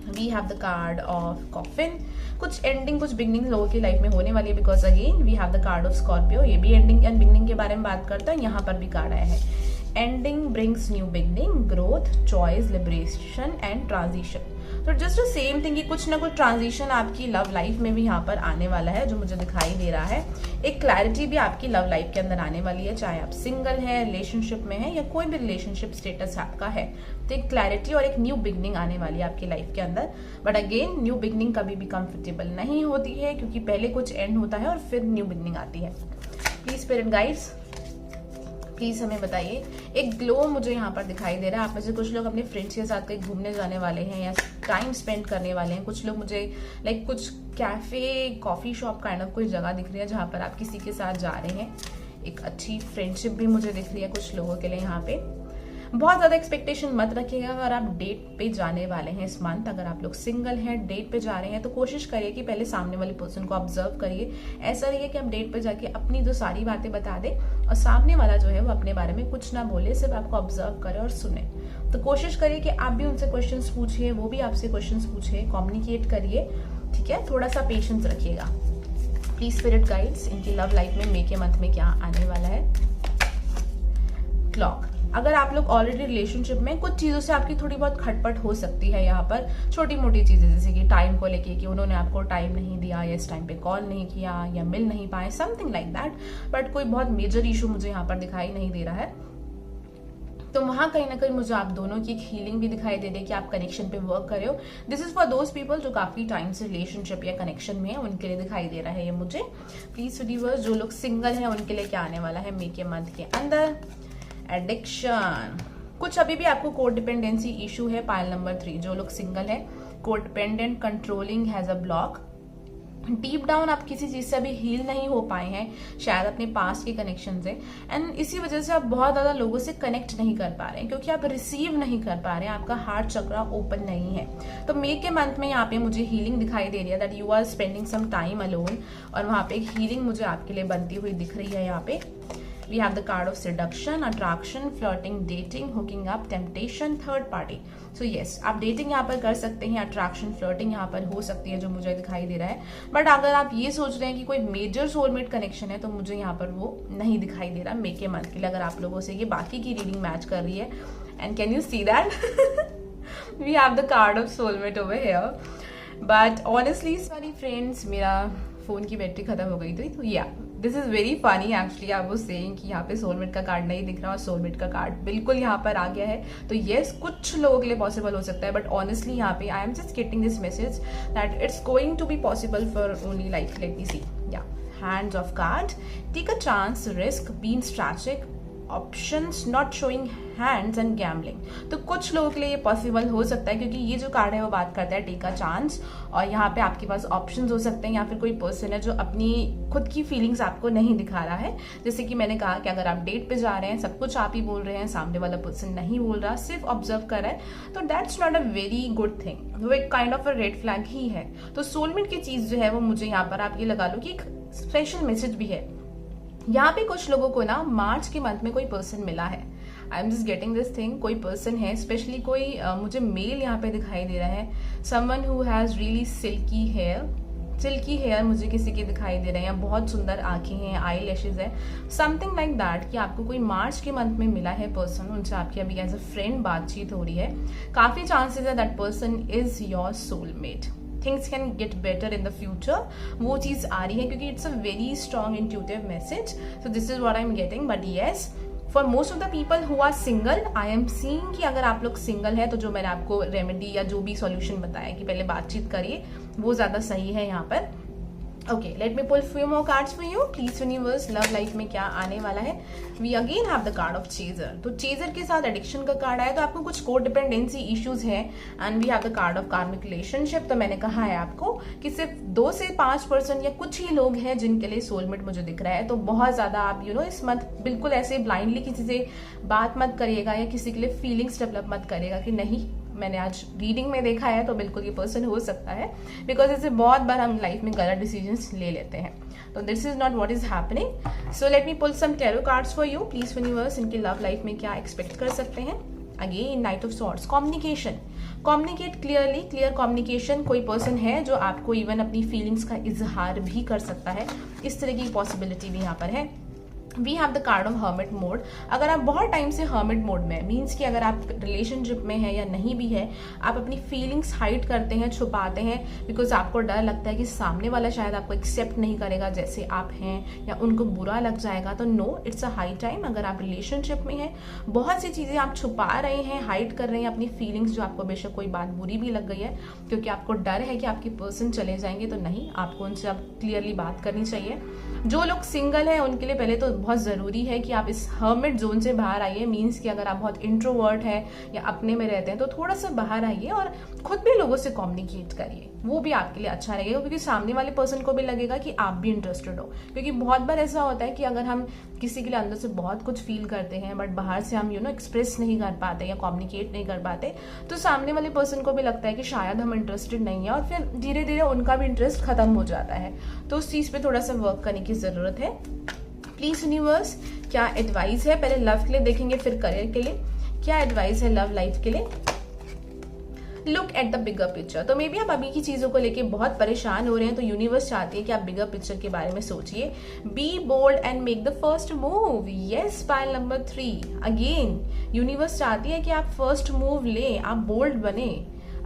We have the card of coffin, कुछ एंडिंग कुछ बिगनिंग लोगों की लाइफ में होने वाली है, because again we have the card of Scorpio. ये भी एंडिंग एंड बिगनिंग के बारे में बात करता है, यहाँ पर भी कार्ड आया है। Ending brings new beginning, growth, choice, liberation and transition. तो जस्ट द सेम थिंग, कुछ ना कुछ ट्रांजिशन आपकी लव लाइफ में भी यहाँ पर आने वाला है, जो मुझे दिखाई दे रहा है। एक क्लैरिटी भी आपकी लव लाइफ के अंदर आने वाली है, चाहे आप सिंगल हैं, रिलेशनशिप में हैं, या कोई भी रिलेशनशिप स्टेटस आपका है, तो एक क्लैरिटी और एक न्यू बिगनिंग आने वाली है आपकी लाइफ के अंदर। बट अगेन न्यू बिगनिंग कभी भी कंफर्टेबल नहीं होती है, क्योंकि पहले कुछ एंड होता है और फिर न्यू बिगनिंग आती है। प्लीज स्पिरिट गाइड्स प्लीज हमें बताइए। एक ग्लो मुझे यहाँ पर दिखाई दे रहा है। आप में से कुछ लोग अपने फ्रेंड्स के साथ कहीं घूमने जाने वाले हैं या टाइम स्पेंड करने वाले हैं। कुछ लोग मुझे लाइक कुछ cafe, coffee shop kind of कोई जगह दिख रही है जहाँ पर आप किसी के साथ जा रहे हैं। एक अच्छी फ्रेंडशिप भी मुझे दिख रही है कुछ लोगों के लिए यहाँ पे। बहुत ज्यादा एक्सपेक्टेशन मत रखिएगा अगर आप डेट पे जाने वाले हैं इस मंथ। अगर आप लोग सिंगल हैं, डेट पे जा रहे हैं, तो कोशिश करिए कि पहले सामने वाले पर्सन को ऑब्जर्व करिए। ऐसा नहीं है कि आप डेट पे जाके अपनी जो सारी बातें बता दें और सामने वाला जो है वो अपने बारे में कुछ ना बोले, सिर्फ आपको ऑब्जर्व करे और सुने। तो कोशिश करिए कि आप भी उनसे क्वेश्चंस पूछिए, वो भी आपसे क्वेश्चंस पूछे, कम्युनिकेट करिए, ठीक है। थोड़ा सा पेशेंस रखिएगा। प्लीज स्पिरिट गाइड्स, इनकी लव लाइफ में मई के मंथ में क्या आने वाला है। क्लॉक, अगर आप लोग ऑलरेडी रिलेशनशिप में, कुछ चीजों से आपकी थोड़ी बहुत खटपट हो सकती है यहाँ पर, छोटी मोटी चीजें जैसे कि टाइम को लेके कि उन्होंने आपको टाइम नहीं दिया या इस टाइम पे कॉल नहीं किया या मिल नहीं पाए, समथिंग लाइक दैट। बट कोई बहुत मेजर इशू मुझे यहाँ पर दिखाई नहीं दे रहा है। तो वहां कहीं ना कहीं मुझे आप दोनों की एक हीलिंग भी दिखाई दे रही है कि आप कनेक्शन पे वर्क कर रहे हो. This is for those people जो काफी टाइम से रिलेशनशिप या कनेक्शन में है, उनके लिए दिखाई दे रहा है ये मुझे. प्लीज यूनिवर्स, जो लोग सिंगल हैं उनके लिए क्या आने वाला है मे के मंथ के अंदर. एडिक्शन, कुछ अभी भी आपको कोड डिपेंडेंसी इशू है. पाइल नंबर 3, जो लोग सिंगल है, code dependent, controlling, has a block. Deep down आप किसी चीज से अभी हील नहीं हो पाए हैं, शायद अपने पास के कनेक्शन से, एंड इसी वजह से आप बहुत ज्यादा लोगों से कनेक्ट नहीं कर पा रहे हैं क्योंकि आप रिसीव नहीं कर पा रहे हैं, आपका हार्ट चक्रा ओपन नहीं है. तो मे के मंथ में यहाँ पे मुझे हीलिंग दिखाई दे रही है, that you are spending some time alone, और वहां पे एक हीलिंग मुझे आपके लिए बनती हुई दिख रही है. यहाँ पे we have the card of seduction, attraction, flirting, dating, hooking up, temptation, third party. So yes, आप dating यहाँ पर कर सकते हैं, attraction, flirting यहाँ पर हो सकती है जो मुझे दिखाई दे रहा है. बट अगर आप ये सोच रहे हैं कि कोई मेजर सोलमेट कनेक्शन है तो मुझे यहाँ पर वो नहीं दिखाई दे रहा मे के मंथ के लिए. अगर आप लोगों से ये बाकी की रीडिंग मैच कर रही है, and can you see that we have the card of soulmate over here. But honestly sorry friends, मेरा फोन की बैटरी खत्म हो गई थी, तो या this is very funny actually. आप वो सेइंग कि यहाँ पे सोलमेट का कार्ड नहीं दिख रहा और सोलमेट का कार्ड बिल्कुल यहाँ पर आ गया है. तो येस, कुछ लोगों के लिए पॉसिबल हो सकता है, बट ऑनेस्टली यहाँ पे I am just getting this message that it's going to be possible for only like let me see. Yeah hands of card, take a chance, risk, be strategic, options, not showing hands and gambling. तो कुछ लोगों के लिए ये possible हो सकता है क्योंकि ये जो कार्ड है वो बात करता है टेक अ चांस, और यहाँ पे आपके पास ऑप्शंस हो सकते हैं या फिर कोई पर्सन है जो अपनी खुद की फीलिंग्स आपको नहीं दिखा रहा है. जैसे कि मैंने कहा कि अगर आप डेट पे जा रहे हैं, सब कुछ आप ही बोल रहे हैं, सामने वाला पर्सन नहीं बोल रहा, सिर्फ ऑब्जर्व कर रहा है, तो that's not a very good thing, वो एक kind of a red flag ही है. तो सोलमेट की चीज जो है वो मुझे यहाँ पर आप ये लगा लो कि एक स्पेशल मैसेज भी है. यहाँ पे कुछ लोगों को ना मार्च के मंथ में कोई पर्सन मिला है. I am just getting this thing, कोई पर्सन है, स्पेशली कोई मुझे मेल यहाँ पे दिखाई दे रहा है. Someone who has really silky hair मुझे किसी के दिखाई दे रहे हैं, बहुत सुंदर आंखें हैं, आई लैशेज है, समथिंग लाइक दैट, कि आपको कोई मार्च के मंथ में मिला है पर्सन, उनसे आपकी अभी एज अ फ्रेंड बातचीत हो रही है. काफी चांसेस है that person is your soulmate. Things can get better in the future, वो चीज आ रही है क्योंकि it's a very strong intuitive message. So this is what I am getting. But yes, for most of the people who are single, I am seeing कि अगर आप लोग सिंगल है तो जो मैंने आपको रेमेडी या जो भी सॉल्यूशन बताया कि पहले बातचीत करिए, वो ज्यादा सही है यहाँ पर. Okay, let me pull few more cards for you. Please universe, love life में क्या आने वाला है. We again have the card of chaser. तो चेजर के साथ एडिक्शन का कार्ड आया, तो आपको कुछ कोड डिपेंडेंसी इश्यूज है. And we have the card of karmic relationship. तो मैंने कहा है आपको कि सिर्फ 2 से 5% या कुछ ही लोग हैं जिनके लिए सोलमेट मुझे दिख रहा है. तो बहुत ज्यादा आप इस मंथ बिल्कुल ऐसे ब्लाइंडली किसी से बात मत करिएगा या किसी के लिए फीलिंग्स डेवलप मत करिएगा कि नहीं मैंने आज रीडिंग में देखा है तो बिल्कुल ये पर्सन हो सकता है, बिकॉज ऐसे बहुत बार हम लाइफ में गलत डिसीजंस ले लेते हैं. तो this is not what is happening. So let me pull some tarot cards for you. Please universe, इनकी लव लाइफ में क्या एक्सपेक्ट कर सकते हैं. Again knight of swords, communication, communicate clearly, clear communication. कोई पर्सन है जो आपको इवन अपनी फीलिंग्स का इजहार भी कर सकता है, इस तरह की पॉसिबिलिटी भी यहाँ पर है. We have the card of hermit mode. अगर आप बहुत टाइम से हर्मिट मोड में, मीन्स कि अगर आप रिलेशनशिप में है या नहीं भी है, आप अपनी फीलिंग्स हाइड करते हैं, छुपाते हैं, बिकॉज आपको डर लगता है कि सामने वाला शायद आपको एक्सेप्ट नहीं करेगा जैसे आप हैं, या उनको बुरा लग जाएगा. तो no, it's a high time. अगर आप रिलेशनशिप में हैं, बहुत सी चीजें आप छुपा रहे हैं, हाइड कर रहे हैं अपनी फीलिंग्स, जो आपको बेशक कोई बात बुरी भी लग गई है क्योंकि आपको डर है कि आपकी पर्सन चले जाएंगे, तो नहीं, आपको उनसे अब क्लियरली बात करनी चाहिए. जो लोग सिंगल है उनके लिए पहले तो बहुत जरूरी है कि आप इस हर्मिट जोन से बाहर आइए. मीन्स कि अगर आप बहुत इंट्रोवर्ट है या अपने में रहते हैं तो थोड़ा सा बाहर आइए और खुद भी लोगों से कम्युनिकेट करिए, वो भी आपके लिए अच्छा रहेगा, क्योंकि सामने वाले पर्सन को भी लगेगा कि आप भी इंटरेस्टेड हो. क्योंकि बहुत बार ऐसा होता है कि अगर हम किसी के लिए अंदर से बहुत कुछ फील करते हैं बट बाहर से हम एक्सप्रेस नहीं कर पाते या कम्युनिकेट नहीं कर पाते, तो सामने वाले पर्सन को भी लगता है कि शायद हम इंटरेस्टेड नहीं है, और फिर धीरे धीरे उनका भी इंटरेस्ट खत्म हो जाता है. तो उस चीज पे थोड़ा सा वर्क करने की जरूरत है. प्लीज यूनिवर्स, क्या एडवाइस है, पहले लव के लिए देखेंगे फिर करियर के लिए. क्या एडवाइस है लव लाइफ के लिए. Look at the bigger picture. तो मे बी आप अभी की चीजों को लेके बहुत परेशान हो रहे हैं, तो यूनिवर्स चाहती है कि आप बिगर पिक्चर के बारे में सोचिए. Be bold and make the first move. Yes, pile number 3. Again universe चाहती है कि आप फर्स्ट मूव लें, आप बोल्ड बने.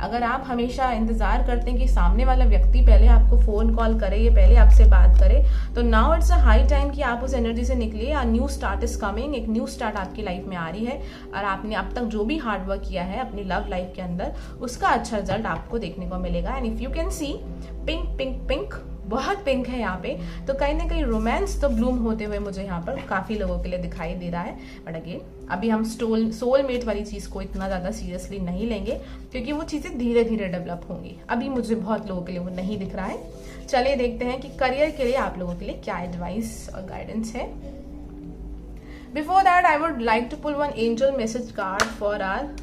अगर आप हमेशा इंतजार करते हैं कि सामने वाला व्यक्ति पहले आपको फोन कॉल करे या पहले आपसे बात करे, तो now it's a high time कि आप उस एनर्जी से निकलिए। A new start is coming, एक न्यू स्टार्ट आपकी लाइफ में आ रही है और आपने अब तक जो भी हार्ड वर्क किया है अपनी लव लाइफ के अंदर, उसका अच्छा रिजल्ट आपको देखने को मिलेगा। And if you can see pink pink pink, बहुत पिंक है यहाँ पे, तो कहीं ना कहीं रोमांस तो ब्लूम होते हुए मुझे यहाँ पर काफी लोगों के लिए दिखाई दे रहा है। बट अगेन अभी हम सोलमेट वाली चीज को इतना ज्यादा सीरियसली नहीं लेंगे, क्योंकि वो चीजें धीरे धीरे डेवलप होंगी। अभी मुझे बहुत लोगों के लिए वो नहीं दिख रहा है। चलिए देखते हैं कि करियर के लिए आप लोगों के लिए क्या एडवाइस और गाइडेंस है। Before that I would like to pull one angel message card for our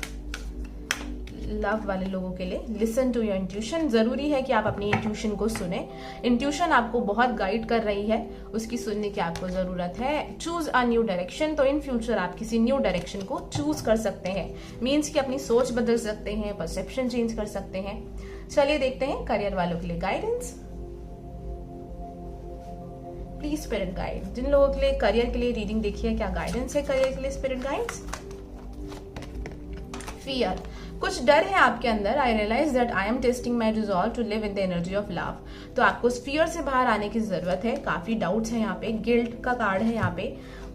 love वाले लोगों के लिए। Listen to your intuition. जरूरी है कि आप अपनी इंट्यूशन को सुने। इंट्यूशन आपको बहुत गाइड कर रही है, उसकी सुनने की आपको जरूरत है। चूज अ न्यू डायरेक्शन, तो इन फ्यूचर आप किसी न्यू डायरेक्शन को चूज कर सकते हैं। मीन्स कि अपनी सोच बदल सकते हैं, परसेप्शन चेंज कर सकते हैं। चलिए देखते हैं करियर वालों के लिए गाइडेंस। प्लीज स्पिरिट गाइड, जिन लोगों के लिए करियर के लिए रीडिंग देखी है, क्या गाइडेंस है करियर के लिए स्पिरिट गाइड्स। फियर, कुछ डर है आपके अंदर। I realise that I am testing my resolve to live in the energy of love. तो आपको उस फियर से बाहर आने की जरूरत है। काफी डाउट्स है यहाँ पे। गिल्ट का कार्ड है यहाँ पे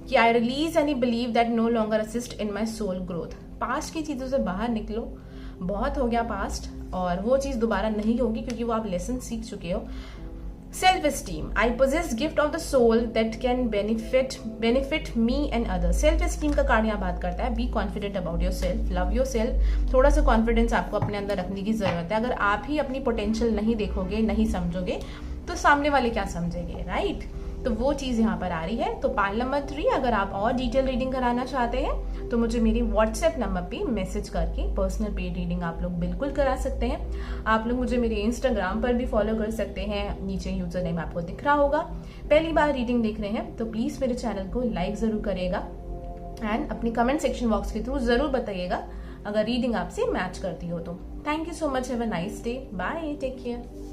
कि I release and believe that no longer assist in my soul growth. Past की चीजों से बाहर निकलो, बहुत हो गया पास्ट, और वो चीज दोबारा नहीं होगी क्योंकि वो आप लेसन सीख चुके हो। Self esteem, I possess gift of the soul that can benefit me and other. Self esteem का कार्ड यहाँ बात करता है be confident about yourself, love yourself. थोड़ा सा कॉन्फिडेंस आपको अपने अंदर रखने की जरूरत है। अगर आप ही अपनी पोटेंशियल नहीं देखोगे, नहीं समझोगे, तो सामने वाले क्या समझेंगे, राइट। तो वो चीज यहाँ पर आ रही है। तो पाइल नंबर 3, अगर आप और डिटेल रीडिंग कराना चाहते हैं तो मुझे मेरी व्हाट्सएप नंबर पे मैसेज करके पर्सनल पेड रीडिंग आप लोग बिल्कुल करा सकते हैं। आप लोग मुझे मेरे इंस्टाग्राम पर भी फॉलो कर सकते हैं, नीचे यूजर नेम आपको दिख रहा होगा। पहली बार रीडिंग देख रहे हैं तो प्लीज मेरे चैनल को लाइक जरूर करिएगा एंड अपनी कमेंट सेक्शन बॉक्स के थ्रू जरूर बताइएगा अगर रीडिंग आपसे मैच करती हो तो। Thank you so much, have a nice day, bye, take care.